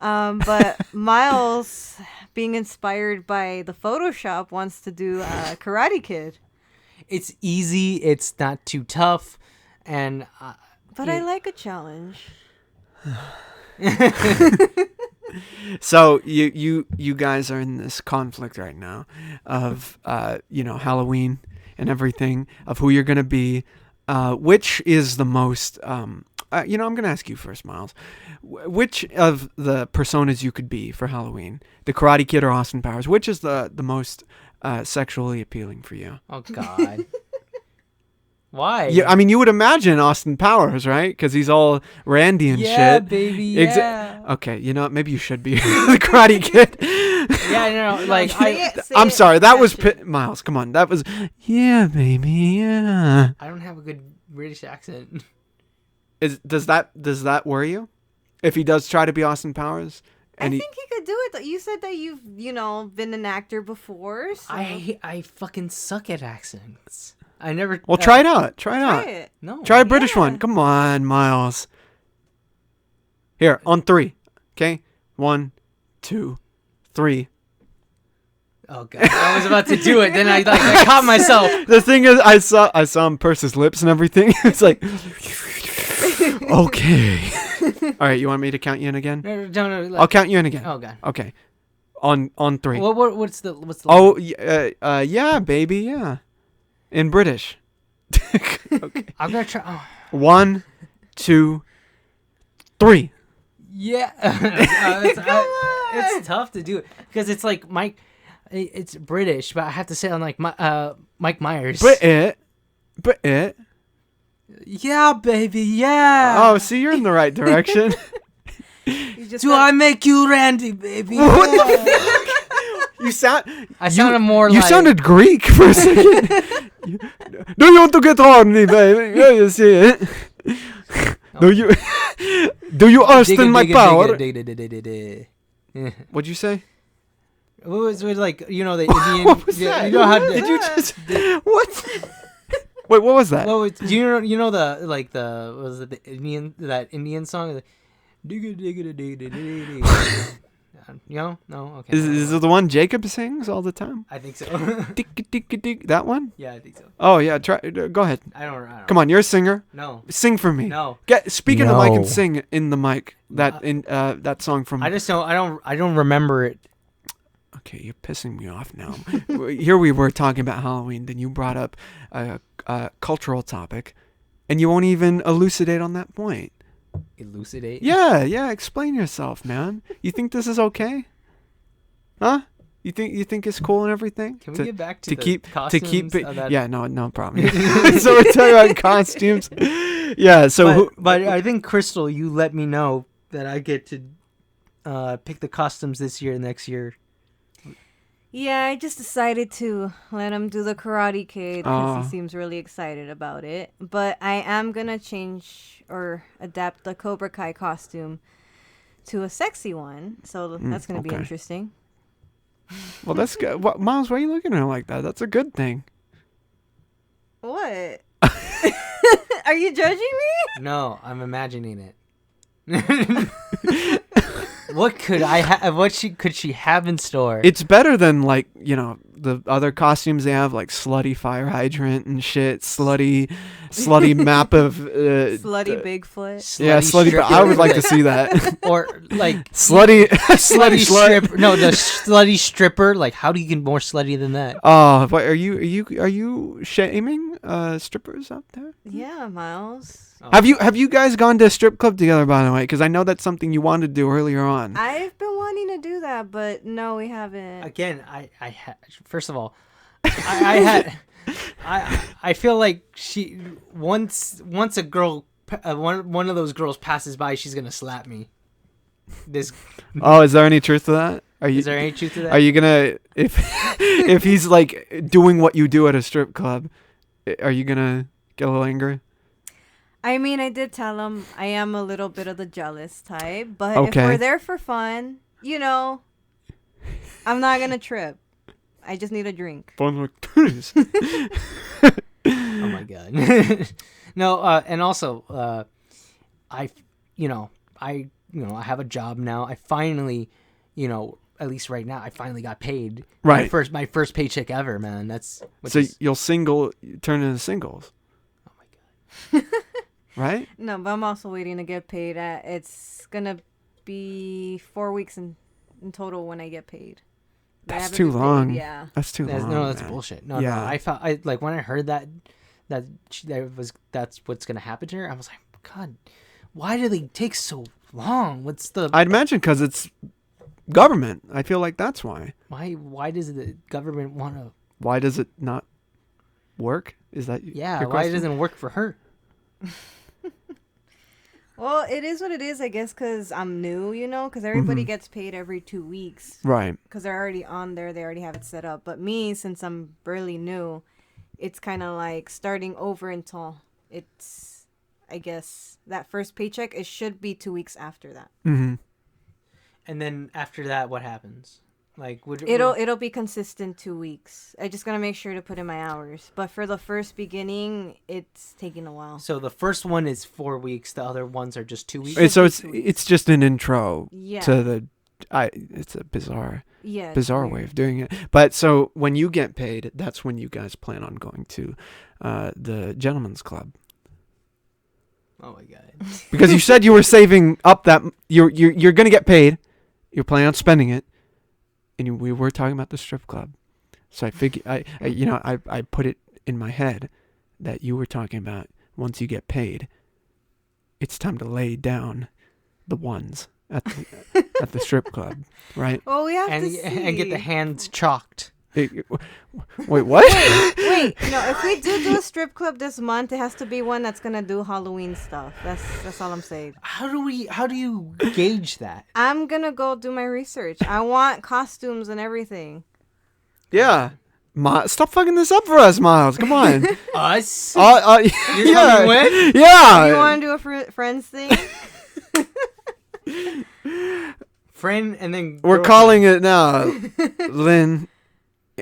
But Miles, being inspired by the Photoshop, wants to do Karate Kid. it's easy. It's not too tough, and But I like a challenge. So you guys are in this conflict right now of Halloween and everything, of who you're gonna be. Which is the most? I'm gonna ask you first, Miles. Which of the personas you could be for Halloween, the Karate Kid or Austin Powers? Which is the most sexually appealing for you? oh god, why? Yeah, I mean, you would imagine Austin Powers, right? Because he's all randy and yeah, shit. baby, yeah. Okay, you know what? Maybe you should be the Karate Kid. Yeah, no, like I'm sorry, that was Miles. Come on, that was yeah, baby, yeah. I don't have a good British accent. Does that worry you? If he does try to be Austin Powers, I think he could do it. Though. You said that you've been an actor before. So. I fucking suck at accents. I never. Well, try it out. Try it Try out. it. No. Try a British Yeah. one. Come on, Miles. Here, on 3. Okay? 1, 2, 3. Oh god, I was about to do it. Then I caught myself. The thing is, I saw him purse his lips and everything. It's like, okay. All right, you want me to count you in again? No, I'll count you in again. Oh god. Okay. On 3. What's the? Oh, yeah, baby, yeah. In British. Okay. I'm gonna try. Oh. 1, 2, 3. Yeah. It's tough to do it because it's like Mike. It's British, but I have to say it on like Mike Myers. Brit. Yeah, baby. Yeah. Oh, see, you're in the right direction. You just Do I make you Randy, baby? What the fuck? I sounded more You like... sounded Greek for a second. Do you want to get horny, baby? Yeah, you see it. Do you understand my power? What'd you say? What was it like? You know the Indian. What was that? You know how? Did you just what? Wait, what was that? What was, do you know the like the was it the Indian song? You know? No. Okay. Is it the one Jacob sings all the time? I think so. That one? Yeah, I think so. Oh yeah. Try. Go ahead. I don't. Come on, you're a singer. No. Sing for me. No. Speak in the mic and No. sing in the mic. That song from. I just don't. I don't remember it. Okay, you're pissing me off now. Here we were talking about Halloween, then you brought up a cultural topic, and you won't even elucidate on that point. Elucidate? Yeah, explain yourself, man. You think this is okay? Huh? You think it's cool and everything? Can we get back to the keep costumes it? of that? Yeah, no problem. So we're talking about costumes. Yeah, so but I think Crystal, you let me know that I get to pick the costumes this year and next year. Yeah, I just decided to let him do the Karate Kid because Oh. he seems really excited about it. But I am going to change or adapt the Cobra Kai costume to a sexy one. So that's going to be okay. interesting. well, that's good. What, Miles? Why are you looking at her like that? That's a good thing. What? Are you judging me? No, I'm imagining it. What could I have? Could she have in store? It's better than the other costumes they have, like slutty fire hydrant and shit, slutty map of Slutty Bigfoot. yeah, slutty. stripper. I would like to see that. Or like slutty slutty slut. stripper. No, the slutty stripper. Like, how do you get more slutty than that? Oh, what are you shaming strippers out there? Yeah, Miles. Oh. Have you guys gone to a strip club together, by the way? Because I know that's something you wanted to do earlier on. I've been wanting to do that, but no, we haven't. Again, first of all, I feel like she once a girl one of those girls passes by, she's gonna slap me. Oh, is there any truth to that? Is there any truth to that? Are you gonna if he's like doing what you do at a strip club? Are you gonna get a little angry? I mean, I did tell him I am a little bit of the jealous type, but Okay. if we're there for fun, I'm not gonna trip. I just need a drink. Fun activities. Oh my god. No, and also, I have a job now. I finally, at least right now, I finally got paid. Right. My first paycheck ever, man. So you'll turn into singles. Oh my god. Right? No, but I'm also waiting to get paid. It's gonna be 4 weeks in total when I get paid. But I That's haven't too been paid, long. Yeah. That's too long. No, that's man. bullshit. No, Yeah. no. I when I heard that's what's gonna happen to her. I was like, God, why do they take so long? What's the? I'd imagine because it's government. I feel like that's why. Why does the government want to? Why does it not work? Is that Yeah. your Why question? doesn't it work for her? Well, it is what it is, I guess, because I'm new, because everybody gets paid every 2 weeks. Right. Because they're already on there. They already have it set up. But me, since I'm barely new, it's kind of like starting over until it's, I guess, that first paycheck. It should be 2 weeks after that. Mm-hmm. And then after that, what happens? Like, It'll be consistent 2 weeks. I just gotta make sure to put in my hours. But for the first beginning, it's taking a while. So the first one is 4 weeks. The other ones are just 2 weeks. So be it's 2 weeks. it's just an intro Yeah. to the. It's a bizarre It's bizarre weird. way of doing it. But so when you get paid, that's when you guys plan on going to the gentleman's club. Oh my god. Because you said you were saving up that you're gonna get paid. You're planning on spending it, and we were talking about the strip club. So I figure I put it in my head that you were talking about once you get paid, it's time to lay down the ones at the strip club, right? Well, we have to see. and get the hands chalked. Wait, what? Wait, no. If we do a strip club this month, it has to be one that's gonna do Halloween stuff. That's all I'm saying. How do you gauge that? I'm gonna go do my research. I want costumes and everything. Yeah. Stop fucking this up for us, Miles. Come on. Us? You're coming with? Yeah. You want to do a friends thing? Friend and then We're girlfriend. calling it now. Lynn,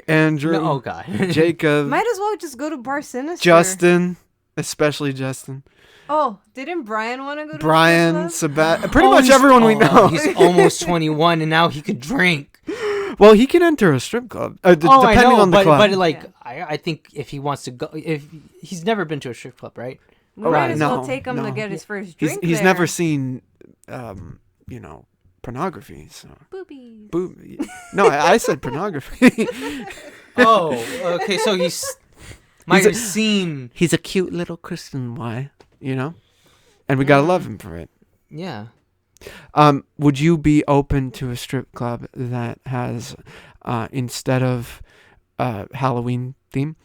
Andrew, No, oh god. Jacob, Might as well just go to Bar Sinister. Justin, especially Justin, Oh, didn't Brian want to go to Brian, a strip club? pretty much everyone we know. He's almost 21 and now he could drink. Well, he can enter a strip club, I depending know, on the club. but like, Yeah. I think if he wants to go, if he's never been to a strip club, right? We might as No, well take him no. to get his first drink. he's there. never seen, pornography. So. Boobies. No, I said pornography. Oh, okay. So he's might have seen. He's a cute little Christian boy, and we gotta love him for it. Yeah. Would you be open to a strip club that has, instead of Halloween theme,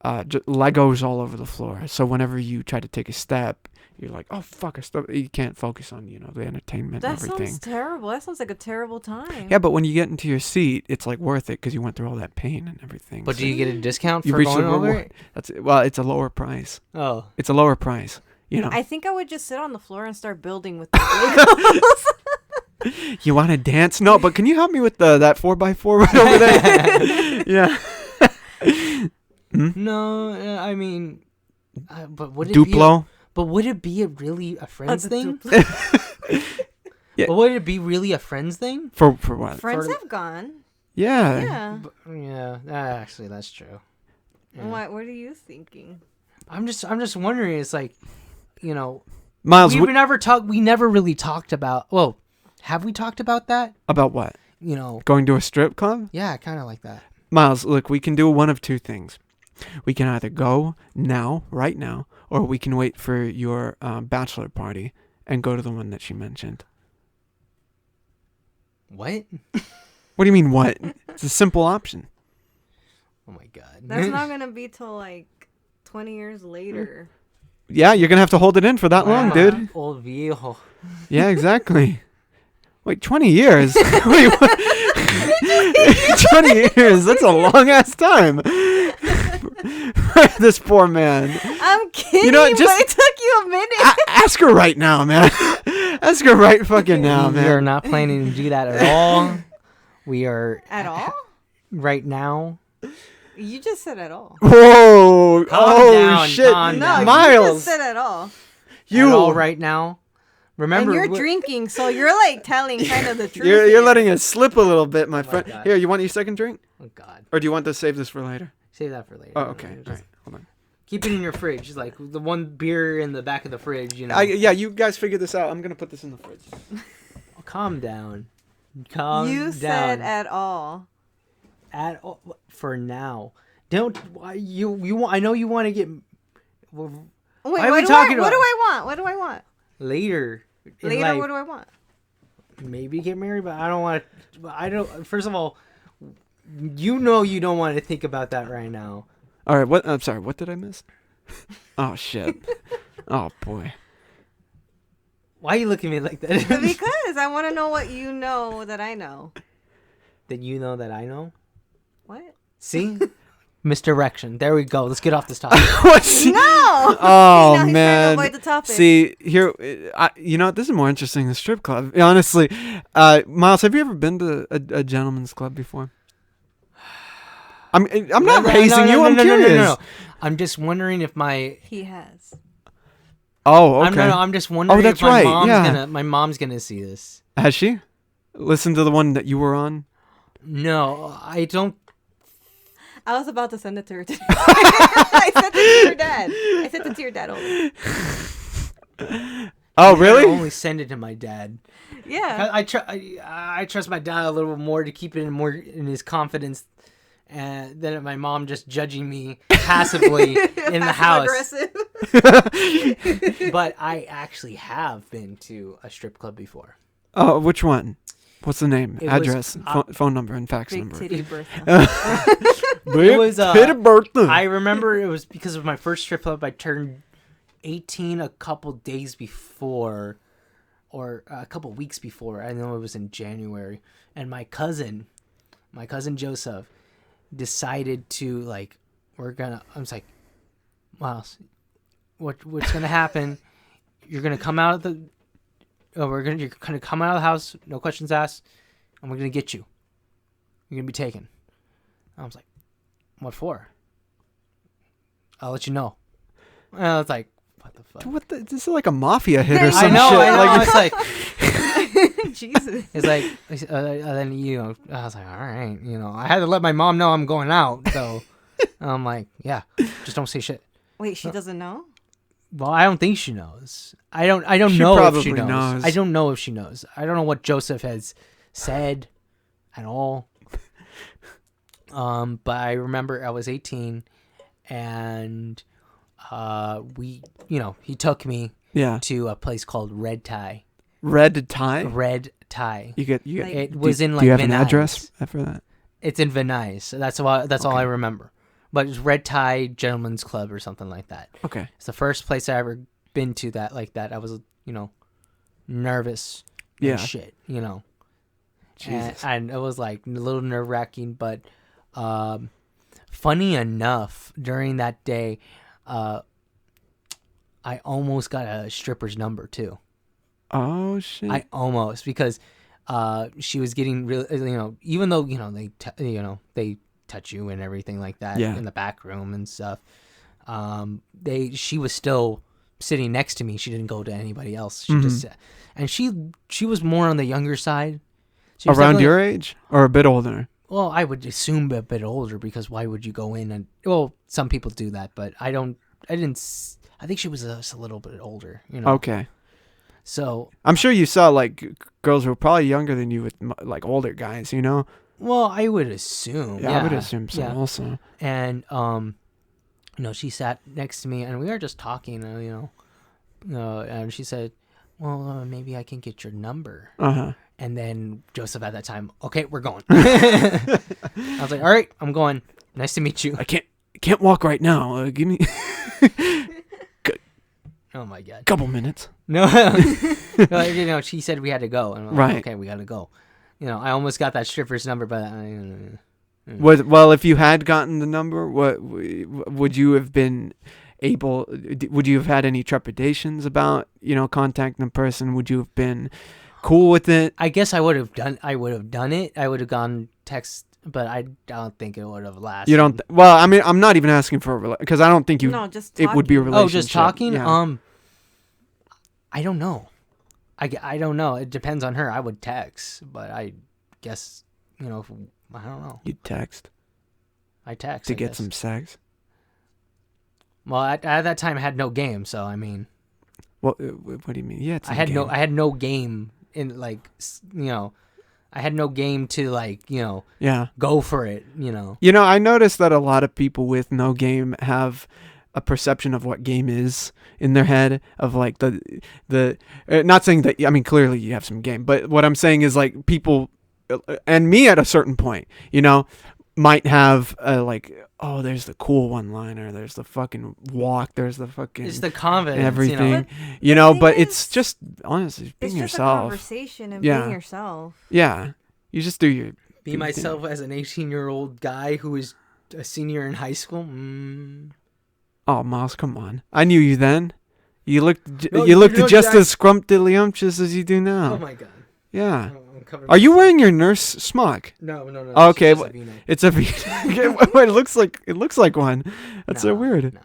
Legos all over the floor? So whenever you try to take a step, you're like, oh fuck, you can't focus on the entertainment That and everything. sounds terrible. That sounds like a terrible time. Yeah, but when you get into your seat, it's like worth it because you went through all that pain and everything. But do you get a discount You for reach going the over reward. it? It's a lower price. Oh. It's a lower price. I think I would just sit on the floor and start building with the Legos. You want to dance? No, but can you help me with that 4x4 right over there? Yeah. No, I mean, but would it Duplo. But would it be really a friends thing? Yeah. But would it be really a friends thing? For what? Friends For- have gone. Yeah. Yeah. Yeah, actually, that's true. Yeah. What are you thinking? I'm just wondering. It's like, Miles, we never really talked about. Well, have we talked about that? about what? Going to a strip club? Yeah, kind of like that. Miles, look, we can do one of two things. We can either go now, right now, or we can wait for your bachelor party and go to the one that she mentioned. What? What do you mean, what? It's a simple option. Oh my god. That's not gonna be till like 20 years later. Yeah, you're going to have to hold it in for that long, dude. Old viejo. Yeah, exactly. Wait, 20 years? Wait, what? 20 years? That's a long-ass time. This poor man. I'm kidding, Just but it took you a minute. ask her right now, man. Ask her right fucking now, We are man. not planning to do that at all. We are At all? right now. You just said at all. Whoa! Calm down, shit, calm No, down. you Miles, just said at all. At all right now. Remember, And you're we're- drinking, so you're like telling kind of the truth. you're here. letting it slip a little bit, my friend. God. Here, you want your second drink, Oh God. or do you want to save this for later? Save that for later. Oh, okay. Just All right, hold on. Keep it in your fridge, like the one beer in the back of the fridge. Yeah, you guys figure this out. I'm gonna put this in the fridge. Oh, calm down. Calm down. You said at all. At all for now. Don't you want? I know you want to get. Well, Wait, Why are what we do talking I, what about- do I want? What do I want? later. in Later, life, what do I want? maybe get married, but I don't want to. I don't. First of all, you don't want to think about that right now. All right. What? I'm sorry. What did I miss? Oh shit. Oh boy. Why are you looking at me like that? Because I want to know what you know that I know. That you know that I know. What? See, misdirection. There we go. Let's get off this topic. What's No. Oh Now he's trying to man. avoid the topic. See here, this is more interesting than strip club. Honestly, Miles, have you ever been to a gentleman's club before? I'm not raising you. I'm curious. No. I'm just wondering if my. He has. Oh, okay. I'm just wondering. that's if my right, Mom's yeah. my mom's gonna see this. Has she? Listen to the one that you were on. No, I don't. I was about to send it to her today. I sent it to your dad. I sent it to your dad only. Oh, I really? only send it to my dad. Yeah. I trust my dad a little more to keep it in his confidence, than my mom just judging me passively in the house. Passive-aggressive. But I actually have been to a strip club before. Oh, which one? What's the name, It was, address, phone number, and fax Big number? titty birthday. It was Titty birthday. I remember it was because of my first strip club. I turned 18 a couple days before, or a couple weeks before. I know it was in January, and my cousin Joseph, decided to like, I was like, Miles, what's gonna happen? You're gonna come out of the, you're gonna come out of the house, no questions asked, and we're gonna get you. You're gonna be taken. I was like, what for? I'll let you know. And I was like, what the fuck? This is like a mafia hit or some I know. shit. Like, it's like, Jesus. it's like, then I was like, all right, I had to let my mom know I'm going out, so I'm like, yeah, just don't say shit. Wait, she doesn't know? Well, I don't think she knows. I don't She know if probably she knows. knows. I don't know if she knows. I don't know what Joseph has said at all. But I remember I was 18, and he took me to a place called Red Tie. Red Tie? Red Tie. You get Like- It was in like do you have Venice. an address for that? It's in Venice. So that's all I remember. But it's Red Tie Gentlemen's Club or something like that. Okay. It's the first place I ever been to that like that. I was, nervous and Yeah. shit, Jesus. And it was like a little nerve wracking, but funny enough, during that day, I almost got a stripper's number too. Oh shit. I almost, because she was getting really, even though they touch you and everything like that in the back room and stuff. She was still sitting next to me. She didn't go to anybody else. She just, and she was more on the younger side. She was Around definitely- your age or a bit older? Well, I would assume a bit older, because why would you go in and, well, some people do that, but I think she was just a little bit older, Okay. So, I'm sure you saw like girls who were probably younger than you with like older guys, well, I would assume. Yeah, I would assume so also. And, she sat next to me and we were just talking, and she said, well, maybe I can get your number. Uh-huh. And then Joseph at that time, okay, we're going. I was like, all right, I'm going. Nice to meet you. I can't walk right now. Give me Oh my God. couple minutes. No, she said we had to go. And I'm like, Right. okay, we got to go. I almost got that stripper's number, but Well, if you had gotten the number, what would you have been able? Would you have had any trepidations about contacting the person? Would you have been cool with it? I guess I would have done it. I would have gone text, but I don't think it would have lasted. You don't. Well, I mean, I'm not even asking for because I don't think you. No, just it would be a talking. relationship. Oh, just talking? Yeah. I don't know. I don't know. It depends on her. I would text, but I guess, I don't know. You'd text I text to I get guess. some sex. Well, at that time I had no game, so I mean, What do you mean? Yeah, it's I had no game in I had no game to Yeah. go for it, I noticed that a lot of people with no game have a perception of what game is in their head of like the not saying that, I mean, clearly you have some game, but what I'm saying is like people and me at a certain point, might have oh, there's the cool one liner, there's the fucking walk, there's the fucking It's the confidence, everything, thing but is, it's just honestly being It's just a yourself. conversation and Yeah. being yourself. Yeah, you just do your Be myself as an 18-year-old guy who is a senior in high school. Oh, Miles, come on! I knew you then. You looked No, you looked you know, just Jack- as scrumptious as you do now. Oh my God. Yeah. I'm covering Are you myself. wearing your nurse smock? No. Oh, okay, It's just a wh- V-neck. It's a. it looks like one. That's so No, weird. No.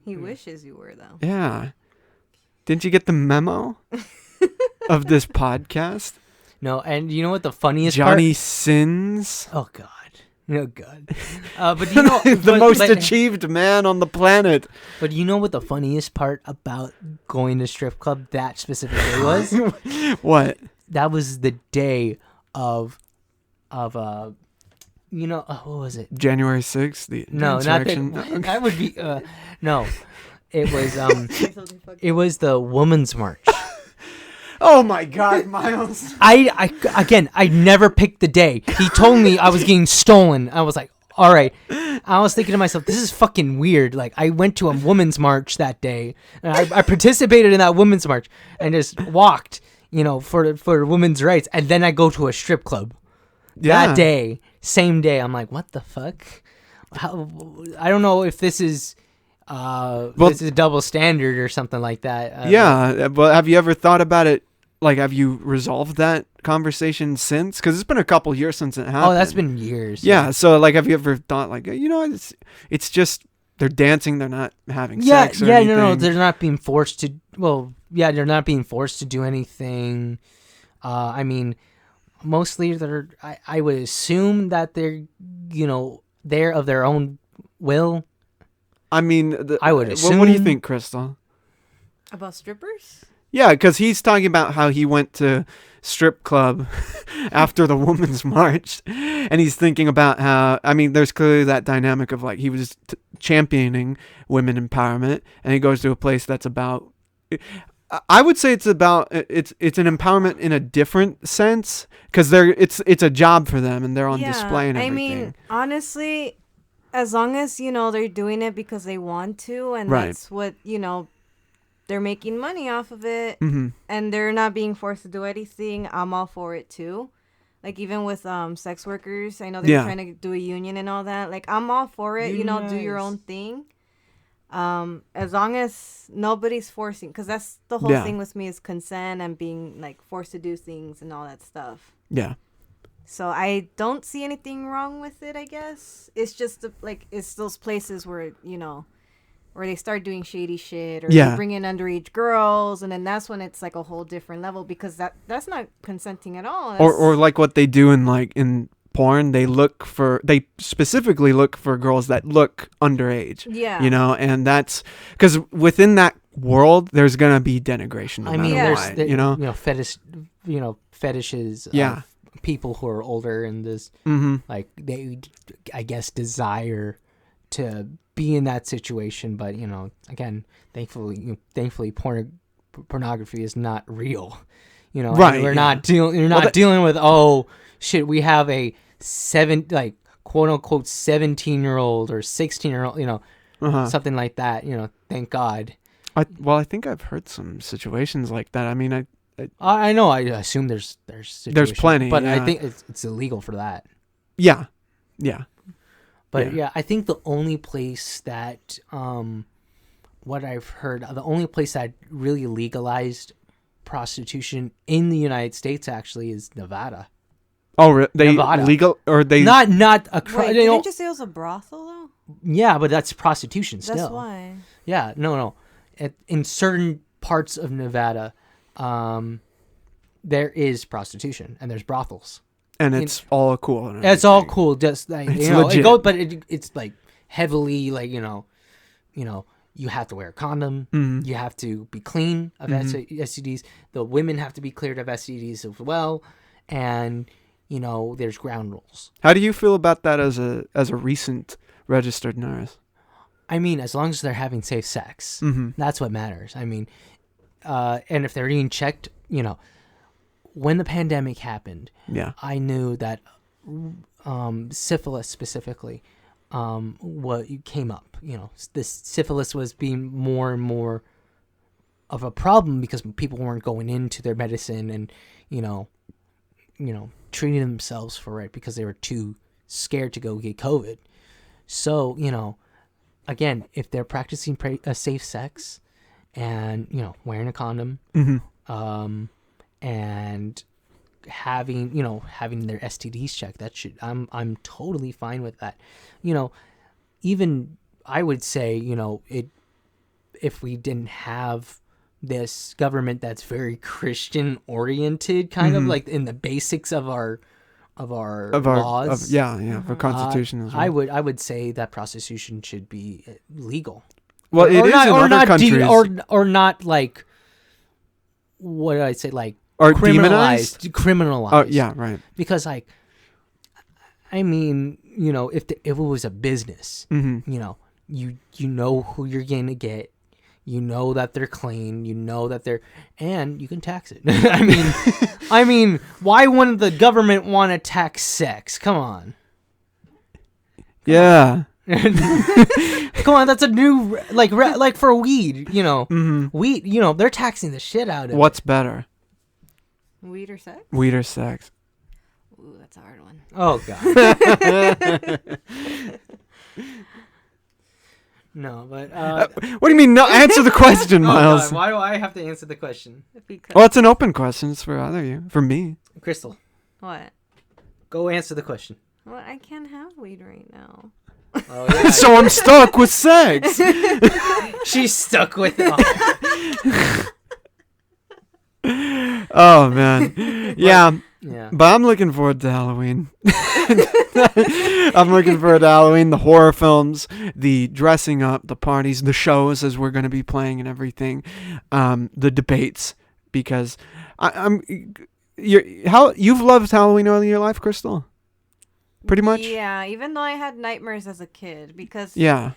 He wishes you were, though. Yeah. Didn't you get the memo of this podcast? No, and you know what the funniest Johnny part? Sins, Oh God. Oh God. But you know the most achieved man on the planet. But you know what the funniest part about going to strip club that specific day was? What? That was the day of what was it? January 6th? The No, not insurrection? that. That would be no. It was it was the Women's March. Oh my God, Miles. I never picked the day. He told me I was getting stolen. I was like, all right. I was thinking to myself, this is fucking weird. Like, I went to a women's march that day, and I participated in that women's march and just walked, for women's rights, and then I go to a strip club that day. same day. I'm like, what the fuck? How, I don't know if this is this is a double standard or something like that. Yeah, but have you ever thought about it? Like, have you resolved that conversation since? Because it's been a couple years since it happened. Oh, that's been years. Yeah, so like, have you ever thought like, it's just they're dancing, they're not having sex or anything? No, they're not being forced to. Well, yeah, they're not being forced to do anything. I mean, mostly they're. I would assume that they're, they're of their own will. I mean, I would assume. What do you think, Crystal? About strippers? Yeah, because he's talking about how he went to strip club after the Women's March, and he's thinking about how, I mean, there's clearly that dynamic of like he was championing women empowerment, and he goes to a place that's about. I would say it's an empowerment in a different sense because it's a job for them and they're on display and everything. I mean, honestly, as long as they're doing it because they want to, and right. That's what they're making money off of it, mm-hmm. and they're not being forced to do anything. I'm all for it too. Like even with sex workers, I know they're trying to do a union and all that. Like I'm all for it. Unionize. Do your own thing. As long as nobody's forcing, because that's the whole thing with me is consent and being like forced to do things and all that stuff. Yeah. So I don't see anything wrong with it. I guess it's just it's those places where where they start doing shady shit or they bring in underage girls, and then that's when it's like a whole different level because that's not consenting at all. Or like what they do in porn, they specifically look for girls that look underage. Yeah. And that's because within that world there's gonna be denigration. There's fetishes. Yeah. Of people who are older and this like they, I guess, desire to be in that situation, but again, thankfully pornography is not real. Right? You're not dealing with, oh shit, we have a quote unquote 17-year-old or 16-year-old, something like that. Thank God. I think I've heard some situations like that. I mean, I know. I assume there's plenty, but I think it's illegal for that. Yeah. But yeah, I think the only place that, what I've heard, the only place that really legalized prostitution in the United States actually is Nevada. Oh, they Nevada. Legal or they not a Wait, didn't you say it was a brothel though? Yeah, but that's prostitution still. That's why. Yeah, no. In certain parts of Nevada, there is prostitution and there's brothels. And it's all cool. And it's all cool. Just like it's legit. It's like heavily like you have to wear a condom. Mm-hmm. You have to be clean of STDs. The women have to be cleared of STDs as well, and there's ground rules. How do you feel about that as a recent registered nurse? I mean, as long as they're having safe sex, that's what matters. I mean, and if they're being checked, when the pandemic happened, I knew that syphilis specifically, what came up. This syphilis was being more and more of a problem because people weren't going into their medicine and treating themselves for it because they were too scared to go get COVID. So again, if they're practicing safe sex and wearing a condom, and having their STDs checked, that should I'm totally fine with that. Even I would say if we didn't have this government that's very Christian oriented, kind of like in the basics of our laws, for Constitution as well. I would say that prostitution should be legal. Well, it is in other countries, or not like, what did I say, like, or criminalized. Oh yeah, right. Because I mean, if it was a business, you know who you're gonna get, that they're clean, that they're, and you can tax it. I mean, why wouldn't the government want to tax sex? Come on. Yeah. Come on, that's a new like for weed, weed, they're taxing the shit out of it. What's better? Weed or sex? Weed or sex? Ooh, that's a hard one. Oh God. No, but What do you mean? No, answer the question, oh Miles. God, why do I have to answer the question? Because Well, it's an open question. It's for either of you. For me. Crystal, what? go answer the question. Well, I can't have weed right now. Oh yeah. So I'm stuck with sex. She's stuck with it. Oh man. Yeah. Yeah. But I'm looking forward to Halloween. I'm looking forward to Halloween, the horror films, the dressing up, the parties, the shows as we're going to be playing and everything, the debates, because you've loved Halloween all your life, Crystal? Pretty much? Yeah, even though I had nightmares as a kid because Yeah.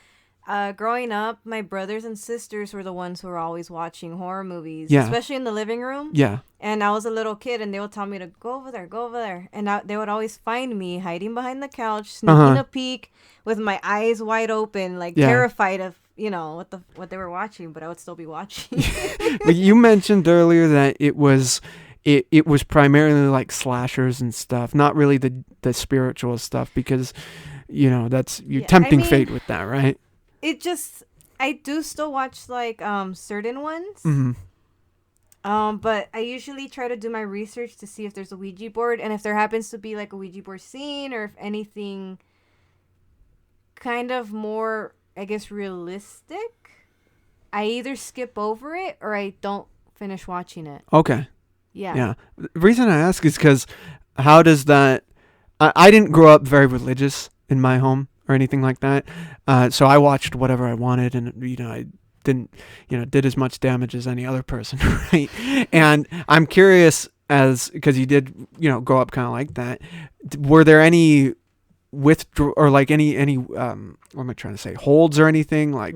Growing up, my brothers and sisters were the ones who were always watching horror movies, Yeah. especially in the living room. Yeah. And I was a little kid, and they would tell me to go over there, go over there. And they would always find me hiding behind the couch, sneaking a peek with my eyes wide open, like terrified of, what they were watching, but I would still be watching. But you mentioned earlier that it was primarily like slashers and stuff, not really the spiritual stuff, because, that's you're tempting fate with that, right? I do still watch like certain ones. Mm-hmm. But I usually try to do my research to see if there's a Ouija board, and if there happens to be like a Ouija board scene, or if anything kind of more, I guess, realistic, I either skip over it or I don't finish watching it. Okay. Yeah. Yeah. The reason I ask is because how does that... I didn't grow up very religious in my home or anything like that. So I watched whatever I wanted, and, I didn't, did as much damage as any other person, right? And I'm curious, because you did, grow up kind of like that. Were there any or like any what am I trying to say? Holds or anything? Like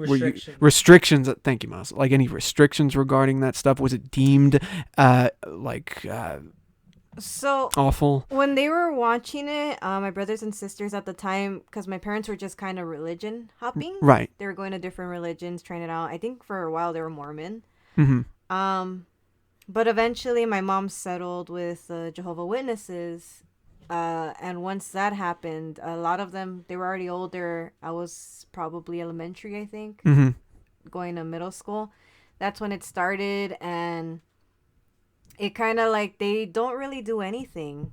restrictions? Thank you, Miles. Like any restrictions regarding that stuff? Was it deemed so awful? When they were watching it, my brothers and sisters at the time, because my parents were just kind of religion hopping. Right. They were going to different religions, trying it out. I think for a while they were Mormon. Mm-hmm. But eventually my mom settled with Jehovah's Witnesses. And once that happened, a lot of them, they were already older. I was probably elementary, I think, going to middle school. That's when it started, and it kind of like, they don't really do anything.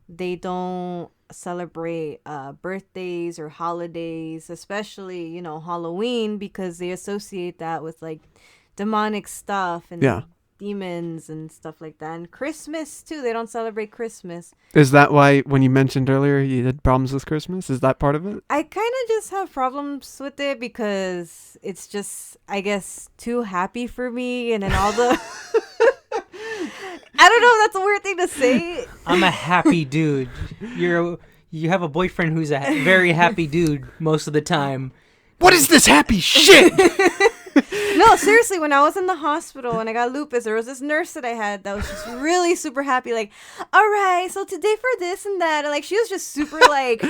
They don't celebrate birthdays or holidays, especially, Halloween, because they associate that with like demonic stuff and demons and stuff like that. And Christmas too, they don't celebrate Christmas. Is that why when you mentioned earlier you had problems with Christmas? Is that part of it? I kind of just have problems with it because it's just, I guess, too happy for me, and then all the I don't know if that's a weird thing to say. I'm a happy dude. You have a boyfriend who's a very happy dude most of the time. What is this happy shit? No, seriously, when I was in the hospital and I got lupus, there was this nurse that I had that was just really super happy, like, all right, so today for this and that. And like, she was just super like,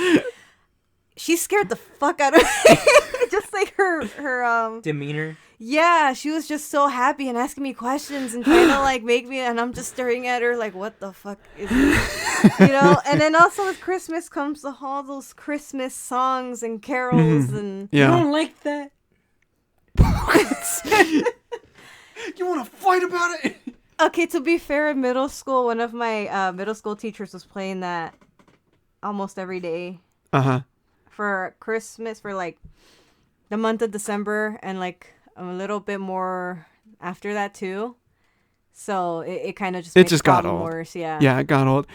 she scared the fuck out of me. Just like her demeanor. Yeah, she was just so happy and asking me questions and trying to like make me, and I'm just staring at her like, what the fuck is this? And then also with Christmas comes all those Christmas songs and carols and I don't like that. You want to fight about it? Okay, to be fair, in middle school, one of my middle school teachers was playing that almost every day. For Christmas, for like the month of December, and like a little bit more after that too. So it kind of just it just got old. Worse, yeah. Yeah, it got old.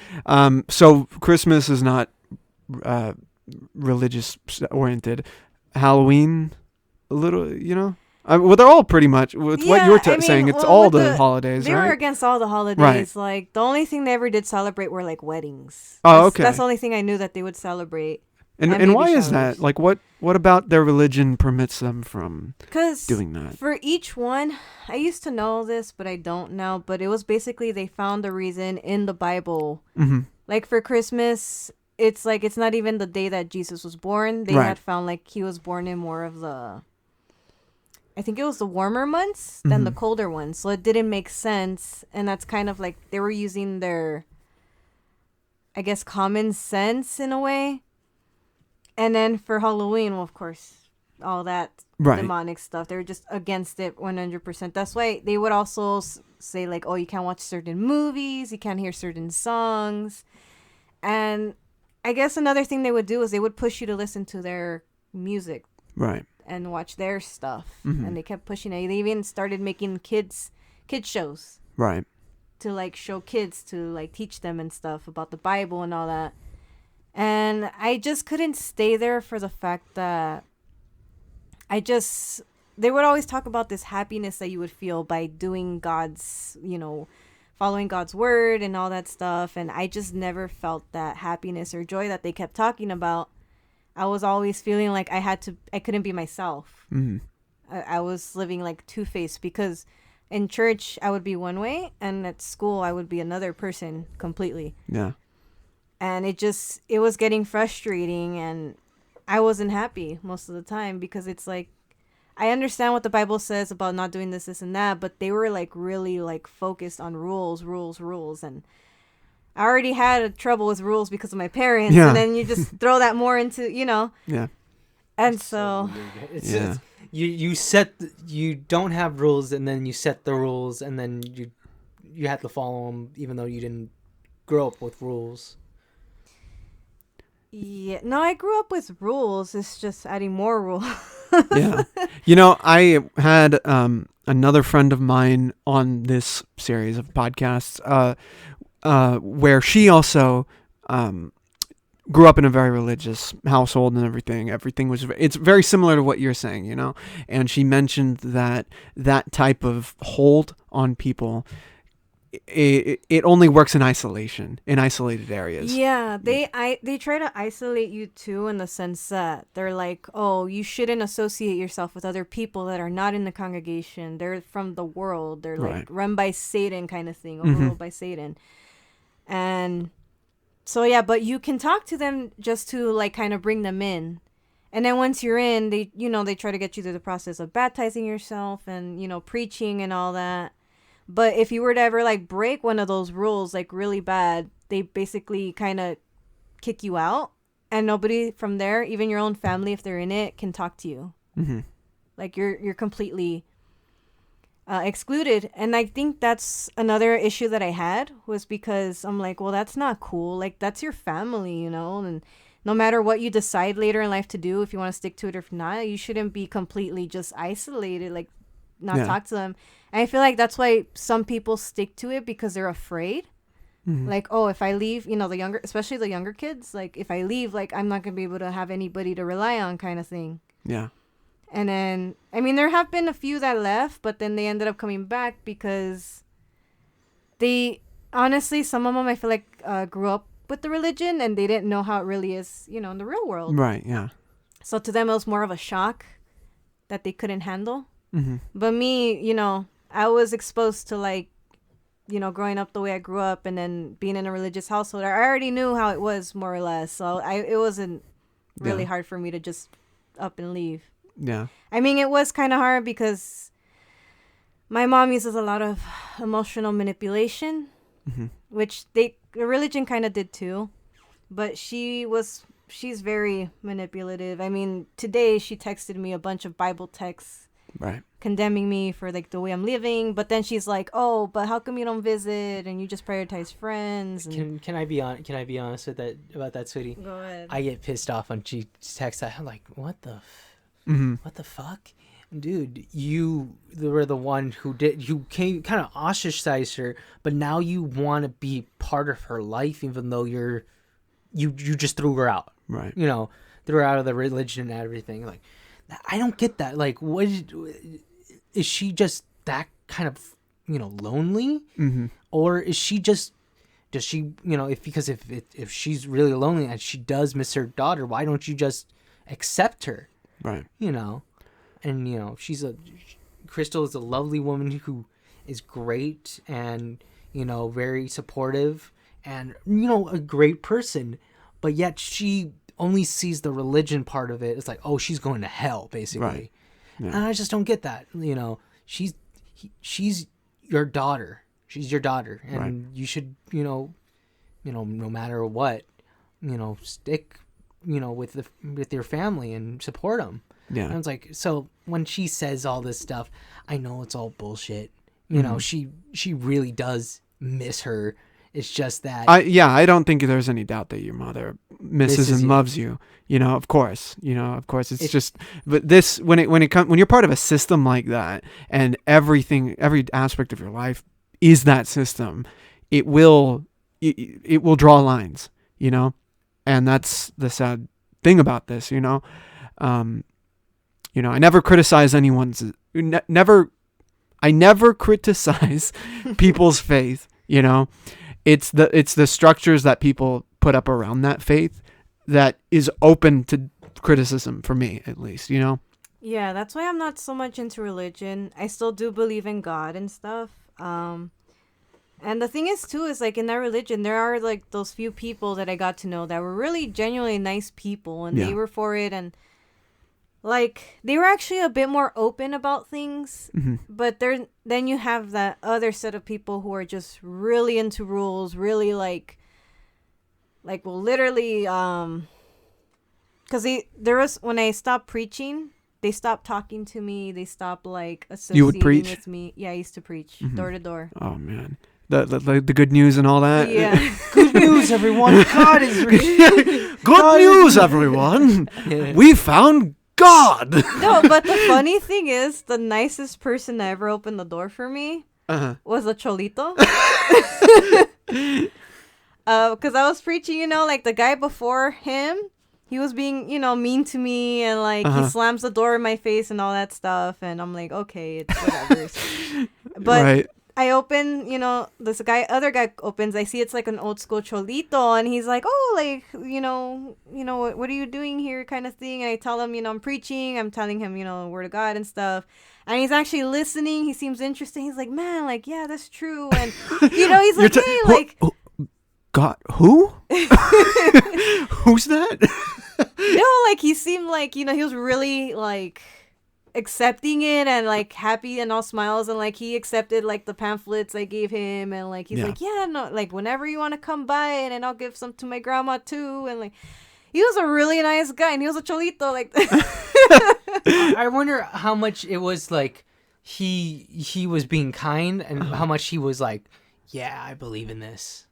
So Christmas is not religious oriented. Halloween, a little, well, they're all pretty much with what you're saying. It's all the holidays, they right? They were against all the holidays. Right. Like the only thing they ever did celebrate were like weddings. Oh, okay. That's the only thing I knew that they would celebrate. And why is that? Like, what about their religion permits them from doing that? For each one, I used to know this, but I don't now. But it was basically they found a reason in the Bible. Mm-hmm. Like for Christmas, it's like it's not even the day that Jesus was born. They had found like he was born in more of the, I think it was the warmer months than the colder ones. So it didn't make sense. And that's kind of like they were using their I guess, common sense in a way. And then for Halloween, well, of course, all that Right. demonic stuff, they were just against it 100%. That's why they would also say, like, oh, you can't watch certain movies, you can't hear certain songs. And I guess another thing they would do is they would push you to listen to their music. Right. And watch their stuff. Mm-hmm. And they kept pushing it. They even started making kids shows. Right. To, like, show kids, to, like, teach them and stuff about the Bible and all that. And I just couldn't stay there for the fact that they would always talk about this happiness that you would feel by doing God's, following God's word and all that stuff. And I just never felt that happiness or joy that they kept talking about. I was always feeling like I couldn't be myself. Mm-hmm. I was living like two-faced, because in church I would be one way and at school I would be another person completely. Yeah. And it was getting frustrating, and I wasn't happy most of the time, because it's like, I understand what the Bible says about not doing this and that, but they were like really like focused on rules. And I already had trouble with rules because of my parents. Yeah. And then you just throw that more into, Yeah. And so it's you don't have rules, and then you set the rules, and then you have to follow them, even though you didn't grow up with rules. yeah, no, I grew up with rules. It's just adding more rules. Yeah. I had another friend of mine on this series of podcasts where she also grew up in a very religious household and everything. It's very similar to what you're saying, and she mentioned that type of hold on people, it only works in isolation, in isolated areas. Yeah, they try to isolate you too, in the sense that they're like, oh, you shouldn't associate yourself with other people that are not in the congregation. They're from the world. They're like Right. run by Satan kind of thing, overruled by Satan. And so, yeah, but you can talk to them just to like kind of bring them in. And then once you're in, they try to get you through the process of baptizing yourself and, preaching and all that. But if you were to ever like break one of those rules like really bad, they basically kind of kick you out, and nobody from there, even your own family if they're in it, can talk to you. Mm-hmm. Like you're completely excluded. And I think that's another issue that I had, was because I'm like, well, that's not cool. Like, that's your family, and no matter what you decide later in life to do, if you want to stick to it or if not, you shouldn't be completely just isolated, like not talk to them. And I feel like that's why some people stick to it, because they're afraid. Mm-hmm. Like, oh, if I leave, especially the younger kids, like if I leave, like I'm not gonna be able to have anybody to rely on, kind of thing. Yeah. And then, I mean, there have been a few that left, but then they ended up coming back because honestly, some of them I feel like grew up with the religion and they didn't know how it really is, in the real world. Right. Yeah. So to them, it was more of a shock that they couldn't handle. Mm-hmm. But me, I was exposed to like, growing up the way I grew up and then being in a religious household. I already knew how it was, more or less. So it wasn't really hard for me to just up and leave. Yeah. I mean, it was kind of hard because my mom uses a lot of emotional manipulation, Mm-hmm. which the religion kind of did too. But she's very manipulative. I mean, today she texted me a bunch of Bible texts, Right. condemning me for like the way I'm living. But then she's like, "Oh, but how come you don't visit and you just prioritize friends?" And Can I be honest with that about that, sweetie? go ahead. I get pissed off when she texts that. I'm like, what the Mm-hmm. fuck? Dude, you were the one you came kind of ostracized her, but now you want to be part of her life, even though you just threw her out. Right. Threw her out of the religion and everything. Like, I don't get that. Like, what is she just that kind of, lonely? Mm-hmm. Or is she just, does she, if she's really lonely and she does miss her daughter, why don't you just accept her? Right. And Crystal is a lovely woman who is great and, very supportive and, a great person, but yet she only sees the religion part of it. It's like, oh, she's going to hell, basically. Right. Yeah. And I just don't get that. She's your daughter. She's your daughter, and Right. you should, no matter what, stick, with your family and support them. Yeah. And I was like, so when she says all this stuff, I know it's all bullshit. She really does miss her. It's just that I don't think there's any doubt that your mother misses and you. loves you. Of course. It's just, but this when you're part of a system like that, and every aspect of your life is that system, it will draw lines, and that's the sad thing about this, I never criticize I never criticize people's faith, It's the structures that people put up around that faith that is open to criticism, for me at least, Yeah, that's why I'm not so much into religion. I still do believe in God and stuff. And the thing is too is like in that religion there are like those few people that I got to know that were really genuinely nice people, and they were for it, and like they were actually a bit more open about things. But then you have that other set of people who are just really into rules, really like well literally because there was, when I stopped preaching, they stopped talking to me, they stopped like associating You would preach? with me. Yeah, I used to preach door to door. Oh man, the good news and all that. Yeah. good news, everyone. God is Good news, everyone. We found God. No, but the funny thing is, the nicest person that ever opened the door for me was a cholito. Because I was preaching, like the guy before him, he was being, mean to me, and like he slams the door in my face and all that stuff, and I'm like, okay, it's whatever. But Right. I open, this other guy opens, I see it's like an old school cholito, and he's like, oh, like, what are you doing here, kind of thing. And I tell him, I'm preaching, I'm telling him, the word of God and stuff. And he's actually listening. He seems interested. He's like, man, like, yeah, that's true. And, he's like, hey, like. God, who? Who's that? No, like, he seemed like, he was really, like, accepting it and like happy and all smiles, and like he accepted like the pamphlets I gave him, and like he's like, yeah, no, like whenever you want to come by, and I'll give some to my grandma too. And like he was a really nice guy, and he was a cholito like I wonder how much it was like he was being kind, and how much he was like, yeah, I believe in this,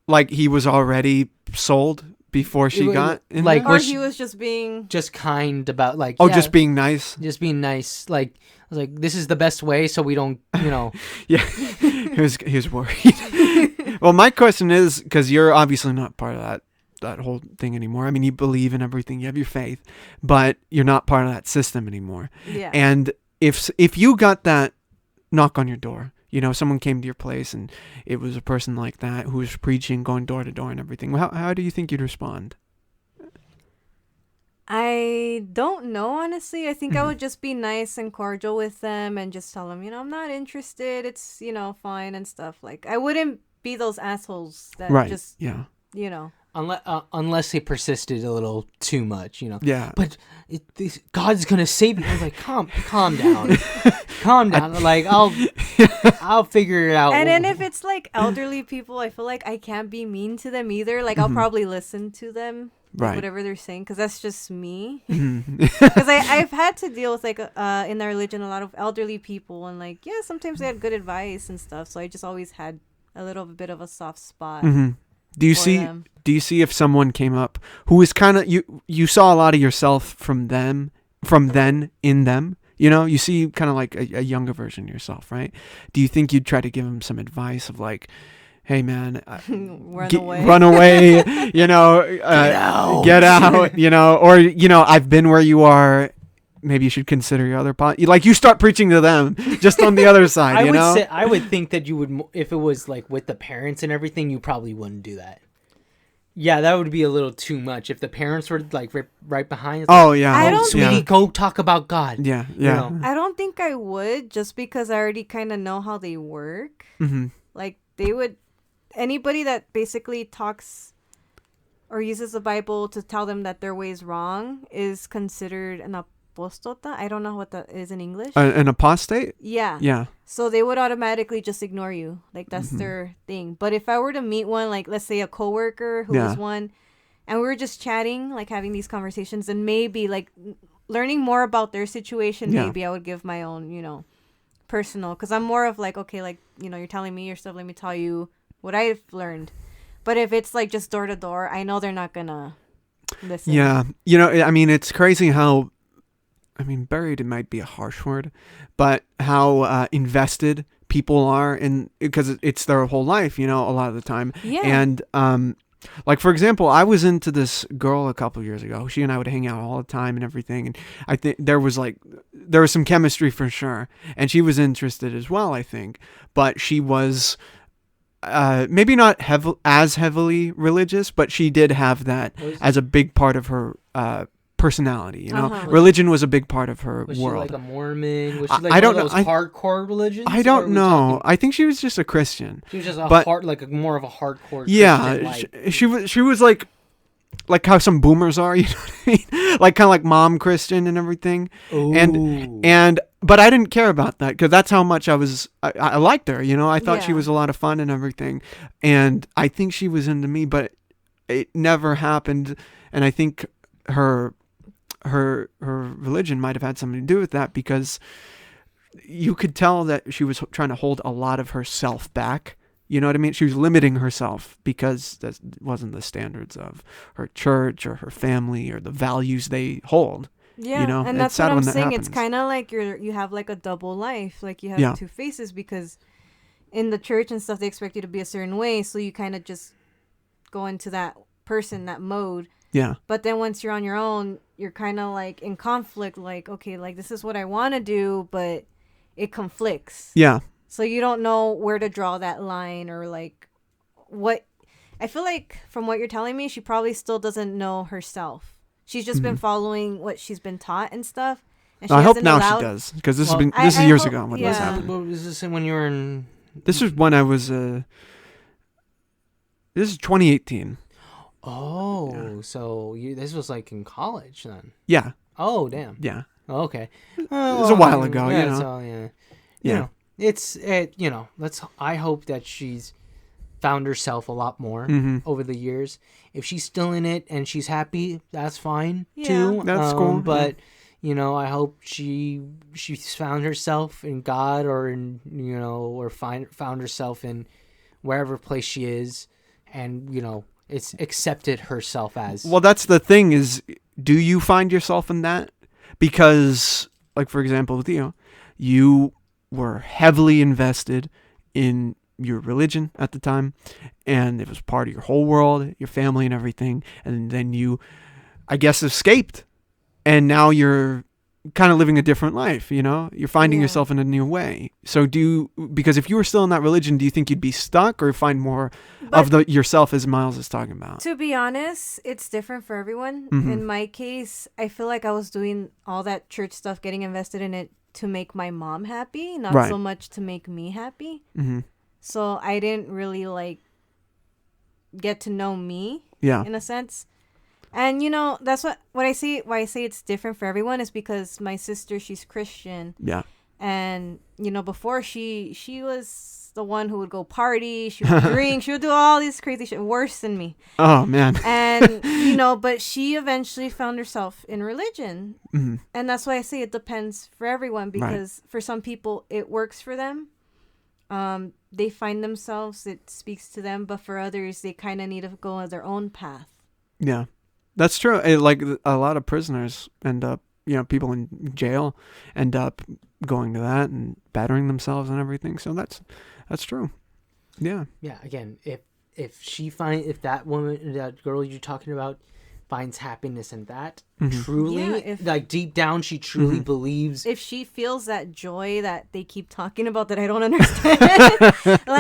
like he was already sold before she got in like, there? or he was just being just kind about like, just being nice. Just being nice. Like, I was like, this is the best way, so we don't, Yeah, he was worried. Well, my question is, because you're obviously not part of that whole thing anymore. I mean, you believe in everything, you have your faith, but you're not part of that system anymore. Yeah. And if you got that knock on your door, someone came to your place and it was a person like that who was preaching, going door to door and everything, how do you think you'd respond? I don't know, honestly. I think I would just be nice and cordial with them and just tell them, I'm not interested. It's, fine and stuff. Like, I wouldn't be those assholes that just, Unless they persisted a little too much, Yeah. But God's gonna save you. I was like, calm down, calm down. Like I'll figure it out. And then if it's like elderly people, I feel like I can't be mean to them either. Like I'll probably listen to them, Right. whatever they're saying, because that's just me. Because I've had to deal with like in our religion a lot of elderly people, and like sometimes they had good advice and stuff. So I just always had a little bit of a soft spot. Do you see if someone came up who is kind of, you saw a lot of yourself from then in them, you see kind of like a younger version of yourself, right? Do you think you'd try to give them some advice of like, hey man, run away, get out, or, I've been where you are. Maybe you should consider your other you start preaching to them just on the other side, I would think that you would, if it was like with the parents and everything, you probably wouldn't do that. Yeah, that would be a little too much. If the parents were like right behind. It's oh like, yeah, sweetie, go talk about God. Yeah. I don't think I would, just because I already kind of know how they work. Like they would, anybody that basically talks or uses the Bible to tell them that their way is wrong is considered an apostota. I don't know what that is in English. An apostate? Yeah. Yeah. So they would automatically just ignore you. Like, that's their thing. But if I were to meet one, like, let's say a coworker who is one, and we were just chatting, like, having these conversations, and maybe, like, learning more about their situation, maybe I would give my own, personal. Because I'm more of, like, okay, like, you're telling me your stuff, let me tell you what I've learned. But if it's, like, just door to door, I know they're not going to listen. Yeah. I mean, it's crazy how, buried, it might be a harsh word, but how invested people are in, because it's their whole life, a lot of the time. Yeah. And, like, for example, I was into this girl a couple years ago. She and I would hang out all the time and everything. And I think there was some chemistry for sure. And she was interested as well, I think. But she was maybe not as heavily religious, but she did have that as a big part of her personality. Religion was a big part of her was world. Was she like a Mormon? Was she like I don't one of know. those hardcore religions? I don't know. I think she was just a Christian. She was just more of a hardcore. Yeah, she was like how some boomers are, you know what I mean? Like kind of like mom Christian and everything. Ooh. But I didn't care about that because that's how much I liked her. I thought she was a lot of fun and everything, and I think she was into me, but it never happened. And I think her religion might have had something to do with that, because you could tell that she was trying to hold a lot of herself back. You know what I mean? She was limiting herself because that wasn't the standards of her church or her family or the values they hold. Yeah, and that's what I'm saying. It's kind of like you have like a double life. Like you have two faces, because in the church and stuff, they expect you to be a certain way. So you kind of just go into that person, that mode. Yeah. But then once you're on your own, you're kind of like in conflict. Like, okay, like this is what I want to do, but it conflicts. Yeah. So you don't know where to draw that line, or like what. I feel like from what you're telling me, she probably still doesn't know herself. She's just been following what she's been taught and stuff. And I hope now she does, because this is years ago when this happened. What was this when you were in? This was when I was. This is 2018. Oh, yeah. So this was like in college then? Yeah. Oh, damn. Yeah. Oh, okay. It was a while ago, yeah. So, yeah. Yeah. I hope that she's found herself a lot more over the years. If she's still in it and she's happy, that's fine too. That's cool. But I hope she's found herself in God, or in or found herself in wherever place she is, and it's accepted herself as. Well, that's the thing is, do you find yourself in that? Because, like, for example, with you were heavily invested in your religion at the time, and it was part of your whole world, your family and everything, and then you, I guess, escaped, and now you're kind of living a different life, you're finding yourself in a new way. So because if you were still in that religion, do you think you'd be stuck, or find more of yourself, as Miles is talking about? To be honest, it's different for everyone. In my case, I feel like I was doing all that church stuff, getting invested in it to make my mom happy, not so much to make me happy. So I didn't really get to know me in a sense. And that's why I say it's different for everyone is because my sister, she's Christian. Yeah. And before she was the one who would go party, she would drink, she would do all this crazy shit, worse than me. Oh man. And but she eventually found herself in religion. And that's why I say it depends for everyone, because for some people it works for them. They find themselves, it speaks to them, but for others they kind of need to go on their own path. Yeah. That's true. Like a lot of prisoners end up, people in jail end up going to that and battering themselves and everything. So that's true. Yeah. Yeah. Again, if that woman, that girl you're talking about, finds happiness in that, truly, deep down, she truly believes. If she feels that joy that they keep talking about that I don't understand,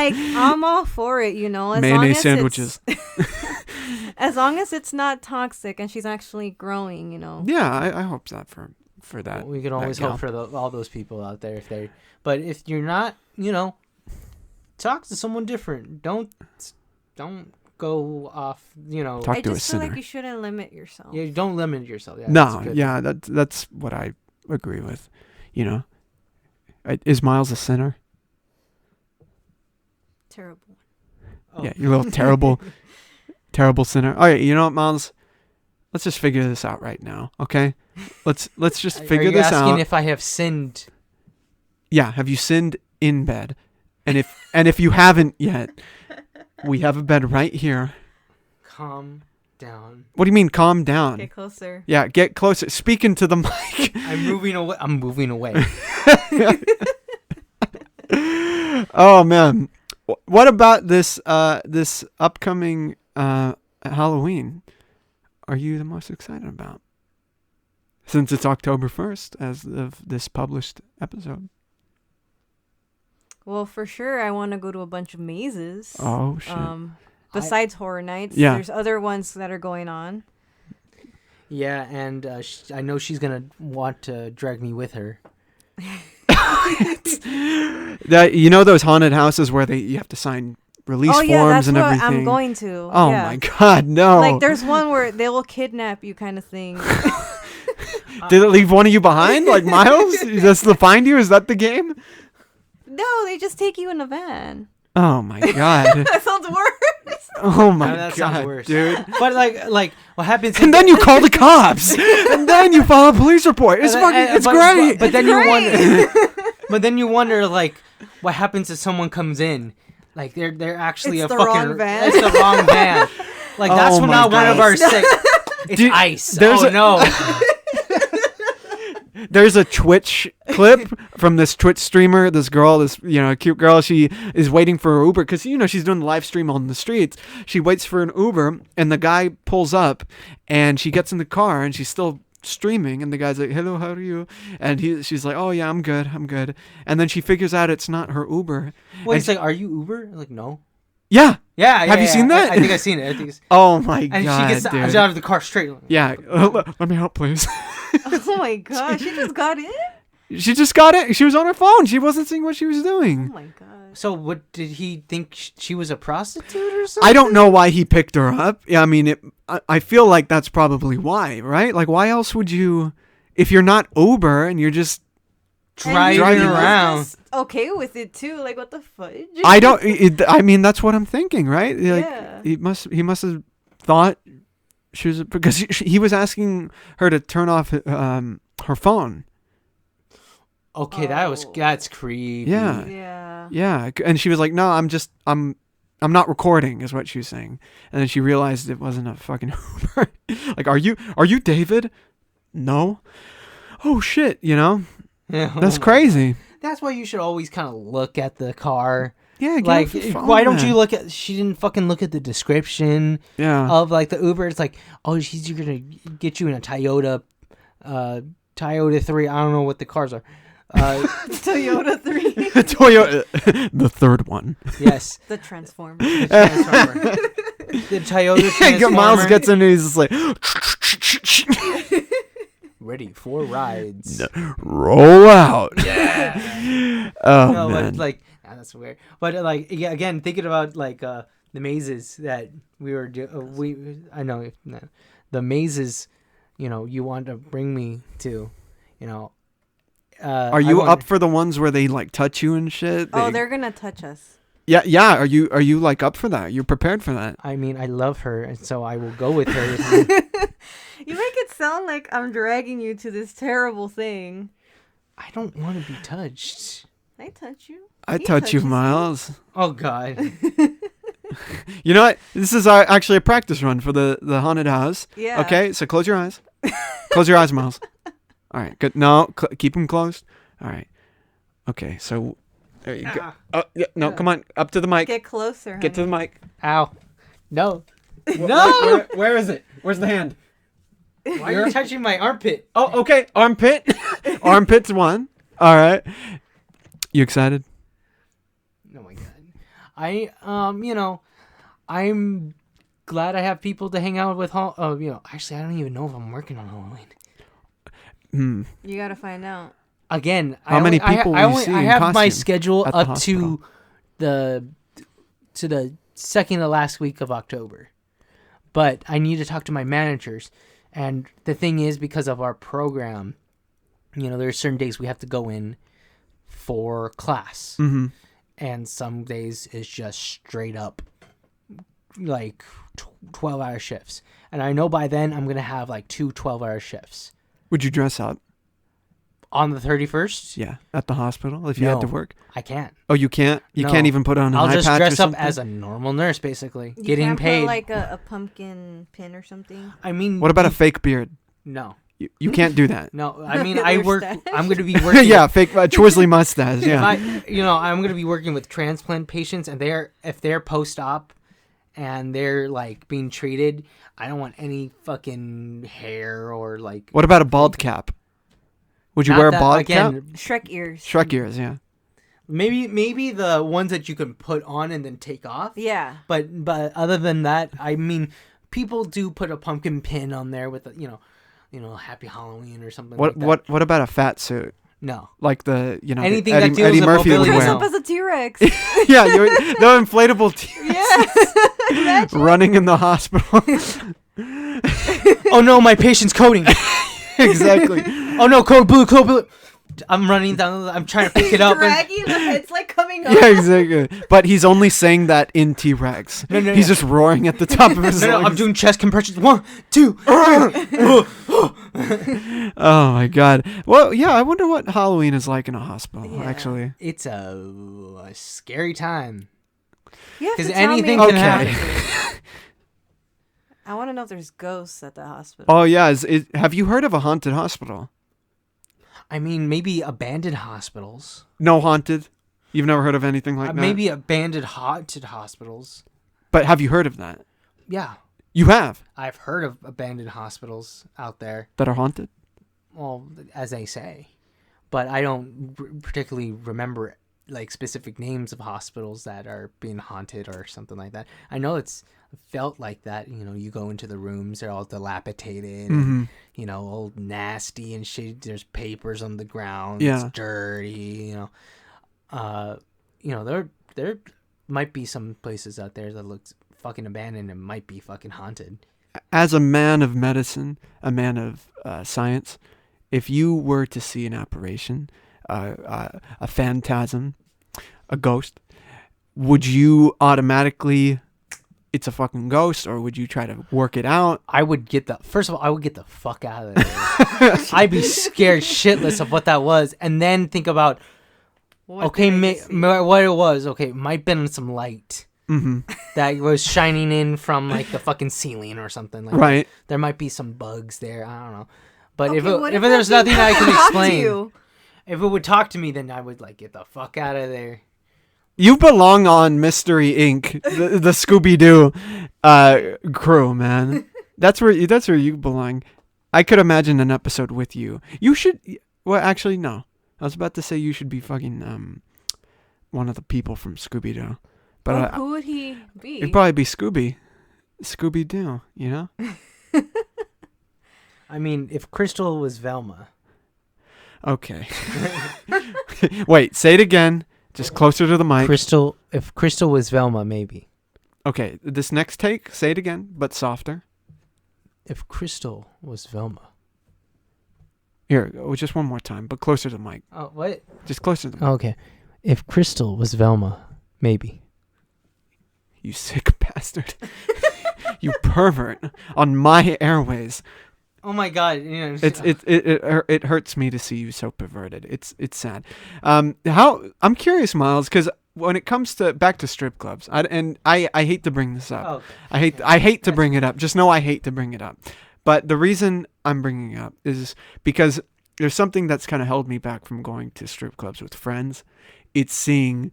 I'm all for it, as mayonnaise sandwiches. As long as it's not toxic and she's actually growing, Yeah, I hope that for that. Well, we can always hope for all those people out there but if you're not, talk to someone different. Don't go off, Talk to a sinner. I just feel like you shouldn't limit yourself. Yeah, don't limit yourself. Yeah, no, that's what I agree with. You know, is Miles a sinner? Terrible. Oh. Yeah, you little terrible, terrible sinner. All right, you know what, Miles? Let's just figure this out right now, okay? Let's just figure this Are you asking out. if I have sinned? Yeah, have you sinned in bed? And if you haven't yet, we have a bed right here. Calm down. What do you mean, calm down? Get closer. Yeah, get closer. Speak into the mic. I'm moving away. I'm moving away. Oh man, what about this this upcoming Halloween? Are you the most excited about? Since it's October 1st, as of this published episode. Well, for sure, I want to go to a bunch of mazes. Oh shit! Besides horror nights, Yeah. there's other ones that are going on. Yeah, and I know she's gonna want to drag me with her. That you know those haunted houses where you have to sign release Oh yeah, forms that's and what everything. I'm going to. Oh yeah. my god, no! Like there's one where they will kidnap you, kind of thing. Did it leave one of you behind, like Miles? That's the find you? Is that the game? No, they just take you in a van. Oh my god! That sounds worse. Oh my No, that sounds god, worse. dude! But like what happens? And then you call the cops, and then you file a police report. It's it's great. But then It's you great. wonder. But then you wonder, like, what happens if someone comes in, like they're actually It's a the fucking wrong van. It's the wrong van. Like that's Oh when my not one of God. our sick. It's Dude, ice. there's Oh a- no. There's a Twitch clip from this Twitch streamer. This girl, this cute girl. She is waiting for her Uber because she's doing the live stream on the streets. She waits for an Uber, and the guy pulls up, and she gets in the car, and she's still streaming, and the guy's like, "Hello, how are you?" And she's like, "Oh yeah, I'm good. And then she figures out it's not her Uber. Well, And he's like, "Are you Uber?" I'm like, no. Yeah. Yeah. Have you seen that? I think I've seen it. I think it's, Oh my and god, she gets dude. out of the car straight. Yeah. Let me help, please. Oh my gosh, she just got in. She just got it. She was on her phone. She wasn't seeing what she was Oh doing. my gosh. So what did he think? She was a prostitute or something? I don't know why he picked her up. Yeah, I mean, I feel like that's probably why, right? Like, why else would you, if you're not Uber and you're just, Driving And he was around. just okay with it too. Like what the fudge? I mean, that's what I'm thinking, right? Like, Yeah. he must have thought she was, because he was asking her to turn off her phone. Okay, Oh. that's creepy. Yeah. Yeah. Yeah, and she was like, "No, I'm not recording," is what she was saying. And then she realized it wasn't a fucking Uber. Like, are you David? No. Oh shit, that's crazy. That's why you should always kind of look at the car. Yeah, get Like, off your phone, why don't man. you look at? She didn't fucking look at the description Yeah. of like the Uber. It's like, oh, she's gonna get you in a Toyota 3. I don't know what the cars are. Toyota 3. Toyota, the third one. Yes, The Transformer. the Transformer. The Toyota Transformer. Miles gets in and he's just like, ready for rides. roll out. Yeah. Oh No, man. but like that's weird. But like yeah, again, thinking about like the mazes that we were I know the mazes, you want to bring me to, Are you up for the ones where they like touch you and shit? Oh, they're gonna touch us. Yeah. Are you like up for that? You're prepared for that? I mean, I love her, and so I will go with her. You make it sound like I'm dragging you to this terrible thing. I don't want to be touched. I touch you. I He touch you, touches me. Miles. Oh God. You know what? This is actually a practice run for the haunted house. Yeah. Okay, so close your eyes. Close your eyes, Miles. All right, good. No, keep them closed. All right. Okay, so there you go. Oh, yeah, no, come on, up to the mic. Get closer. Get to the mic. Ow. No. No. Where is it? Where's the hand? Why are you touching my armpit? Oh, okay. Armpit. Armpit's one. All right. You excited? Oh my God. I'm glad I have people to hang out with. Actually, I don't even know if I'm working on Halloween. You gotta find out. Again, How many people will you see I in have my costume schedule at the up hospital? to the second to last week of October, but I need to talk to my managers. And the thing is, because of our program, there are certain days we have to go in for class. Mm-hmm. And some days it's just straight up like 12-hour shifts. And I know by then I'm going to have like 2 12-hour shifts. Would you dress up? On the 31st? Yeah, at the hospital if you had to work. I can't. Oh, you can't? You No. can't even put on an eye I'll just patch dress or up something? as a normal nurse, basically, You getting can't paid. put like a pumpkin pin or something. I mean, What about a fake beard? No, You can't do that. no. I mean, I Their work. stash. I'm going to be working. Yeah, fake Chorsley mustache. Yeah. I'm going to be working with transplant patients, and if they're post-op and they're like being treated, I don't want any fucking hair or like. What about a bald cap? Would you Not wear a that- bald again, cap? Shrek ears. Shrek ears, yeah. Maybe the ones that you can put on and then take off. Yeah. But other than that, I mean, people do put a pumpkin pin on there with Happy Halloween or something. What like that. what about a fat suit? No. Like the Anything Eddie, that deals Eddie with Murphy would mobility. wear. Dress up as a T-Rex. Yeah, the inflatable Yes. Imagine. running in the hospital. Oh no, my patient's coding. Exactly. Oh no, code blue. I'm running down. I'm trying to pick it up. And, Dragging the head's like coming up. Yeah, exactly. But he's only saying that in T-Rex. No, He's just roaring at the top of his no, lungs. I'm doing chest compressions. 1, 2. Oh my god. Well, yeah, I wonder what Halloween is like in a hospital, Yeah. actually. It's a scary time. You have to 'Cause tell anything me. can Okay. happen. I want to know if there's ghosts at the hospital. Oh yeah, have you heard of a haunted hospital? I mean, maybe abandoned hospitals. No haunted? You've never heard of anything like that? Maybe abandoned haunted hospitals. But have you heard of that? Yeah, You have? I've heard of abandoned hospitals out there. That are haunted? Well, as they say, but I don't particularly remember like specific names of hospitals that are being haunted or something like that. I know it's felt like that. You go into the rooms, they're all dilapidated, and, all nasty and shit. There's papers on the ground. Yeah. It's dirty. There might be some places out there that looks fucking abandoned and might be fucking haunted. As a man of medicine, a man of science, if you were to see an apparition, a phantasm, a ghost, would you automatically, it's a fucking ghost, or would you try to work it out? I would get the fuck out of there. I'd be scared shitless of what that was, and then think about what it was. Okay, it might have been some light that was shining in from like the fucking ceiling or something. Like Right. that. There might be some bugs there. I don't know. But Okay, what if that there's thing nothing I can talk to explain, you? if it would talk to me, then I would like get the fuck out of there. You belong on Mystery Inc., the Scooby-Doo crew, man. That's where you belong. I could imagine an episode with you. You should. Well, actually, no. I was about to say you should be fucking one of the people from Scooby-Doo, but Who would he be? it'd probably be Scooby-Doo. You know? I mean, if Crystal was Velma, Okay. Wait. Say it again. Just closer to the mic. if Crystal was Velma, maybe. Okay. This next take. Say it again, but softer. If Crystal was Velma. Here, just one more time, but closer to the mic. Oh, what? Just closer to the mic. Okay. If Crystal was Velma, maybe. You sick bastard. You pervert on my airways. Oh my god! It hurts me to see you so perverted. It's sad. I'm curious, Miles, because when it comes to back to strip clubs, I hate to bring this up. Oh. I hate to bring it up. Just know I hate to bring it up. But the reason I'm bringing it up is because there's something that's kind of held me back from going to strip clubs with friends. It's seeing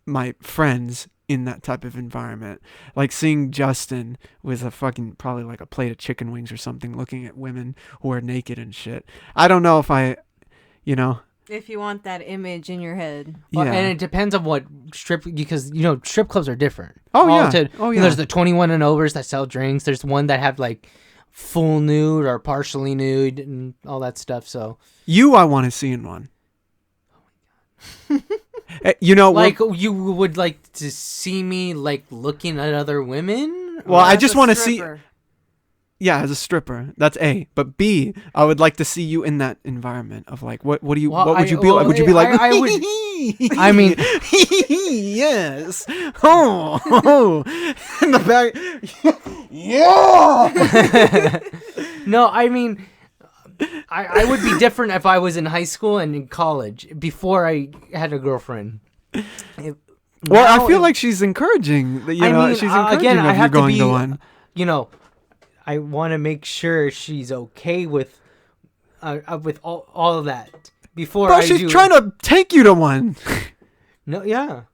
my friends in that type of environment, like seeing Justin with a fucking probably like a plate of chicken wings or something, looking at women who are naked and shit. I don't know if If you want that image in your head. Well, yeah. and it depends on what because strip clubs are different. Oh, yeah. Oh, yeah. There's the 21 and overs that sell drinks. There's one that have like full nude or partially nude and all that stuff. So I want to see in one. like you would like to see me like looking at other women. Well, I As just a want to see. stripper. Yeah, as a stripper. That's A. But B, I would like to see you in that environment of like, what would you be like? Would you be like? I would. I mean, yes. Oh, in the back. Yeah. no, I mean, I would be different if I was in high school and in college before I had a girlfriend. Well, I feel like she's encouraging. She's encouraging again, I of you have going to to be, one. I want to make sure she's okay with all of that before Bro, she's trying to take you to one. No, yeah.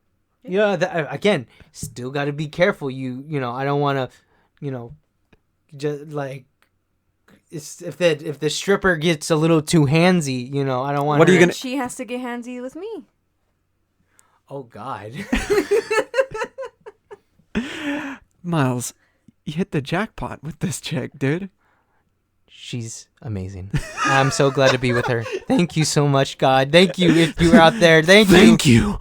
Again, still got to be careful. I don't want to, just like, if the stripper gets a little too handsy, I don't want. What are you gonna? She has to get handsy with me. Oh God. Miles, you hit the jackpot with this chick, dude. She's amazing. I'm so glad to be with her. Thank you so much, God. Thank you if you're out there. Thank you.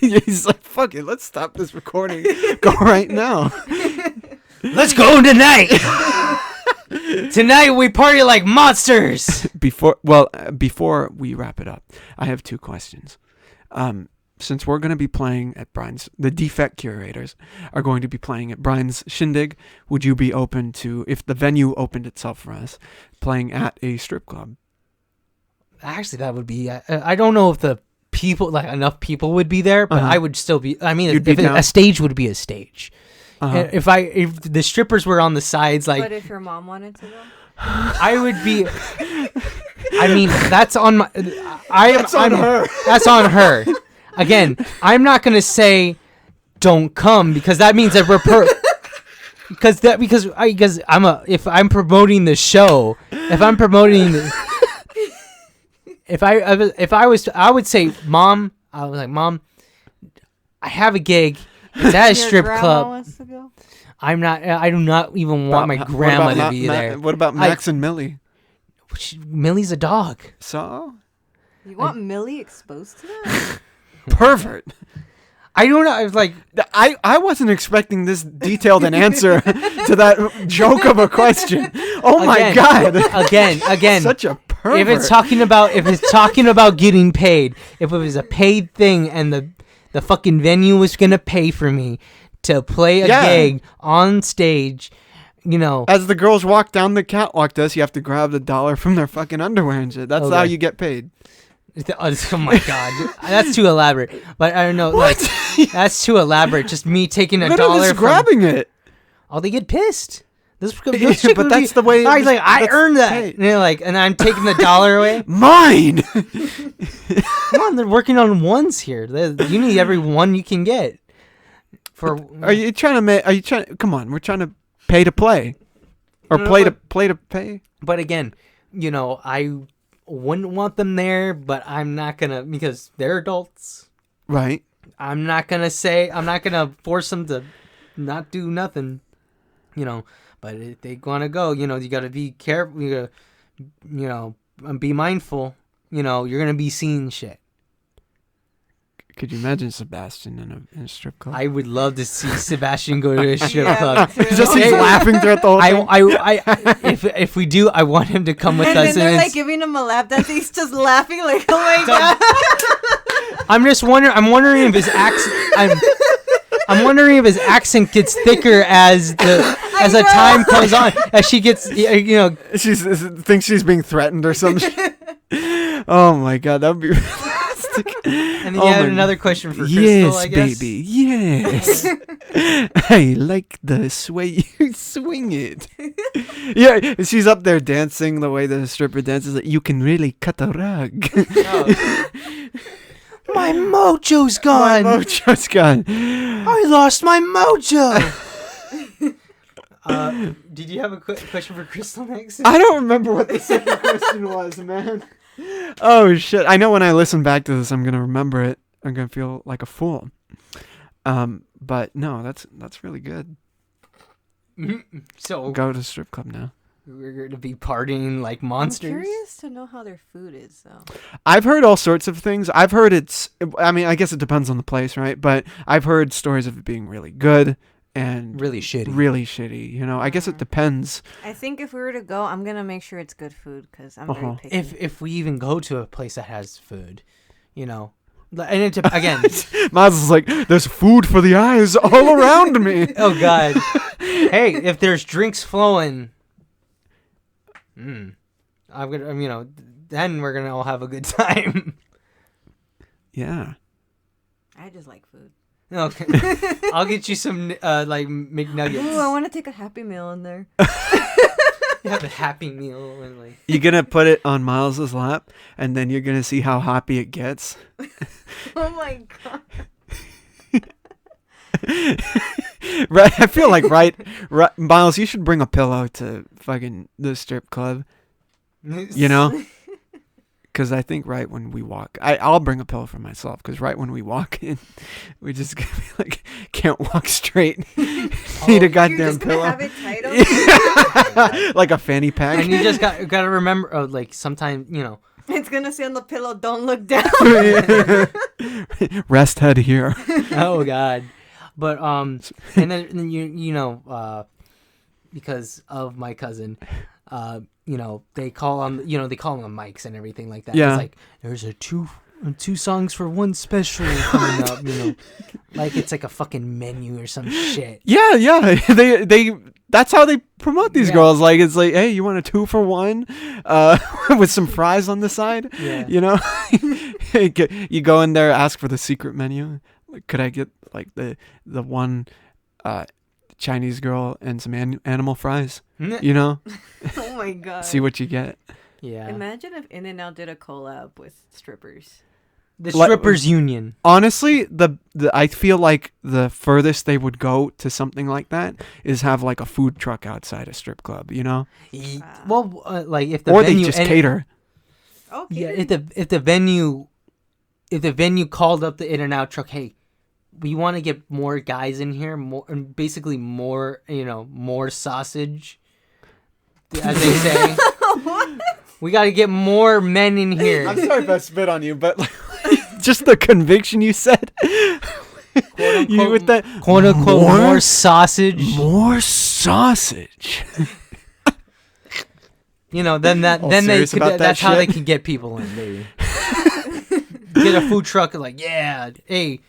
He's like, fuck it, let's stop this recording. Go right now. Let's go tonight. Tonight we party like monsters. Before we wrap it up, I have 2 questions. Since we're going to be playing at Brian's, the Defect Curators are going to be playing at Brian's Shindig, would you be open to, if the venue opened itself for us, playing at a strip club? Actually, that would be, I don't know if the people, like enough people would be there, but I would still be, I mean, a stage would be a stage. If the strippers were on the sides, like. But if your mom wanted to go? I would be. I mean, that's on my. That's on her. That's on her. Again, I'm not gonna say don't come because that means that we're because if I'm promoting the show, if I'm promoting if I would say Mom, I was like, Mom, I have a gig. It's at a strip club. Wants to go? I do not even want my grandma to be there. What about Max and Millie? Millie's a dog. So? You want Millie exposed to that? Pervert. I don't know. I was like, I wasn't expecting this detailed an answer to that joke of a question. Oh my God. Again. Such a pervert. If it's talking about getting paid, if it was a paid thing and the fucking venue was gonna pay for me to play a gig on stage, as the girls walk down the catwalk, you have to grab the dollar from their fucking underwear and shit. That's how you get paid. Oh my God, that's too elaborate. But I don't know. What? That's too elaborate. Just me taking a Literally dollar just grabbing it. Oh, they get pissed. But that's the way. I earned that. And I'm taking the dollar away. Mine. Come on, they're working on ones here. You need every one you can get. Are you trying to come on, we're trying to pay to play. Or play to pay. But again, I wouldn't want them there, but I'm not gonna, because they're adults. Right. I'm not gonna force them to not do nothing. But if they wanna go, you gotta be careful, you gotta, be mindful. You're gonna be seeing shit. Could you imagine Sebastian in a strip club? I would love to see Sebastian go to a strip club. Just he's laughing throughout the whole thing. If we do, I want him to come with us. And then they're like giving him a lap dance. He's just laughing like, oh my God. I'm wondering if his accent. I'm wondering if his accent gets thicker as the time comes on. As she gets, she thinks she's being threatened or something. Oh my God, that would be. And then you had another question for Crystal, I guess. Yes, baby. Yes. I like the way you swing it. Yeah, she's up there dancing the way the stripper dances. Like, you can really cut a rug. Oh. My mojo's gone. I lost my mojo. Did you have a question for Crystal next? I don't remember what the second question was, man. Oh shit! I know when I listen back to this, I'm gonna remember it. I'm gonna feel like a fool. But no, that's really good. So go to the strip club now. We're going to be partying like monsters. I'm curious to know how their food is, though. I've heard all sorts of things. I've heard I guess it depends on the place, right? But I've heard stories of it being really good. and Really shitty. Really shitty. You know, I guess it depends. I think if we were to go, I'm gonna make sure it's good food because I'm very picky. If we even go to a place that has food, you know, and it again, Miles is like, there's food for the eyes all around me. oh god, hey, if there's drinks flowing, I'm gonna, you know, then we're gonna all have a good time. Yeah. I just like food. Okay, I'll get you some like McNuggets. Ooh, I want to take a Happy Meal in there. You have a Happy Meal and like. You're going to put it on Miles's lap, and then you're going to see how happy it gets. Oh my god. Right, I feel like right, Miles, you should bring a pillow to fucking the strip club. You know? Because I think right when we walk, I'll bring a pillow for myself. Because right when we walk in, we're just gonna be like, can't walk straight. Need a goddamn You're just pillow. gonna have it tied Like a fanny pack. And you just gotta remember, like sometimes, you know. It's gonna say on the pillow, "Don't look down." Rest head here. Oh god. But and then you know, because of my cousin, you know, they call on mics and everything like that. Yeah. It's like there's a two songs for one special coming up, you know. Like it's like a fucking menu or some shit. Yeah. They that's how they promote these Yeah. girls. Like it's like, hey, you want a 2-for-1 with some fries on the side? Yeah. You know? You go in there, ask for the secret menu. Like, could I get like the one Chinese girl and some animal fries? You know? Oh my god. See what you get. Yeah. Imagine if In-N-Out did a collab with strippers. The strippers union. Honestly, the I feel like the furthest they would go to something like that is have like a food truck outside a strip club, you know? Well, like if the Or venue they just cater. Okay. Yeah, if the venue called up the In-N-Out truck, hey, we want to get more guys in here, basically more, you know, more sausage, as they say. We got to get more men in here. I'm sorry if I spit on you, but like, just the conviction you said. You with that quote unquote more sausage. More sausage. You know, then All serious about that that's how they shit? can get people in, baby. Get a food truck, like, yeah, hey,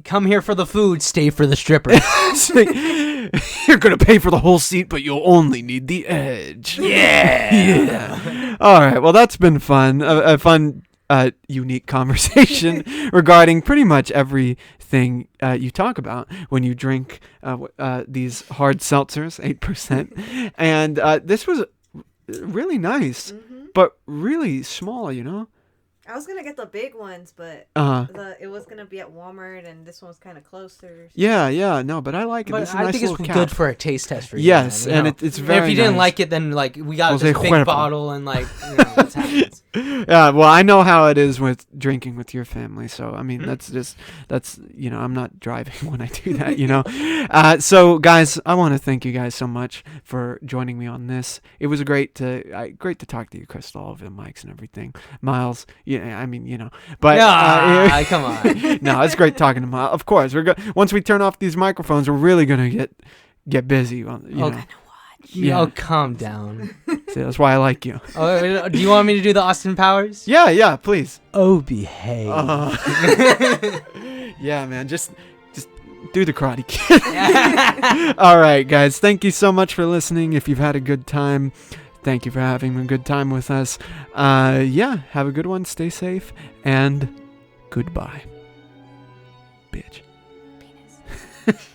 come here for the food, stay for the strippers. You're gonna pay for the whole seat, but you'll only need the edge. Yeah. All right. Well, that's been fun. A fun, unique conversation regarding pretty much everything you talk about when you drink these hard seltzers, 8%. And this was really nice, but really small. You know. I was gonna get the big ones, but it was gonna be at Walmart, and this one was kind of closer. Yeah, no, but I like it. But This is a I nice think it's little good cap. for a taste test for you. Yes, man, you and know? it's very If you didn't nice. like it, then like we got Jose this big Cuervo. bottle and like, you know, what's happening. Yeah, well, I know how it is with drinking with your family, so I mean that's you know, I'm not driving when I do that, you know. So guys, I want to thank you guys so much for joining me on this. It was great to talk to you, Crystal, over the mics and everything. Miles, yeah, I mean, you know, but Come on. no, it's great talking to Miles. Of course, once we turn off these microphones, we're really gonna get busy. You know. Yeah. Oh, calm down. See, that's why I like you. Oh, do you want me to do the Austin Powers? Yeah, please. Oh, behave. Yeah, man, just do the Karate Kid. All right, guys, thank you so much for listening. If you've had a good time, thank you for having a good time with us. Yeah, have a good one. Stay safe, and goodbye, bitch. Penis.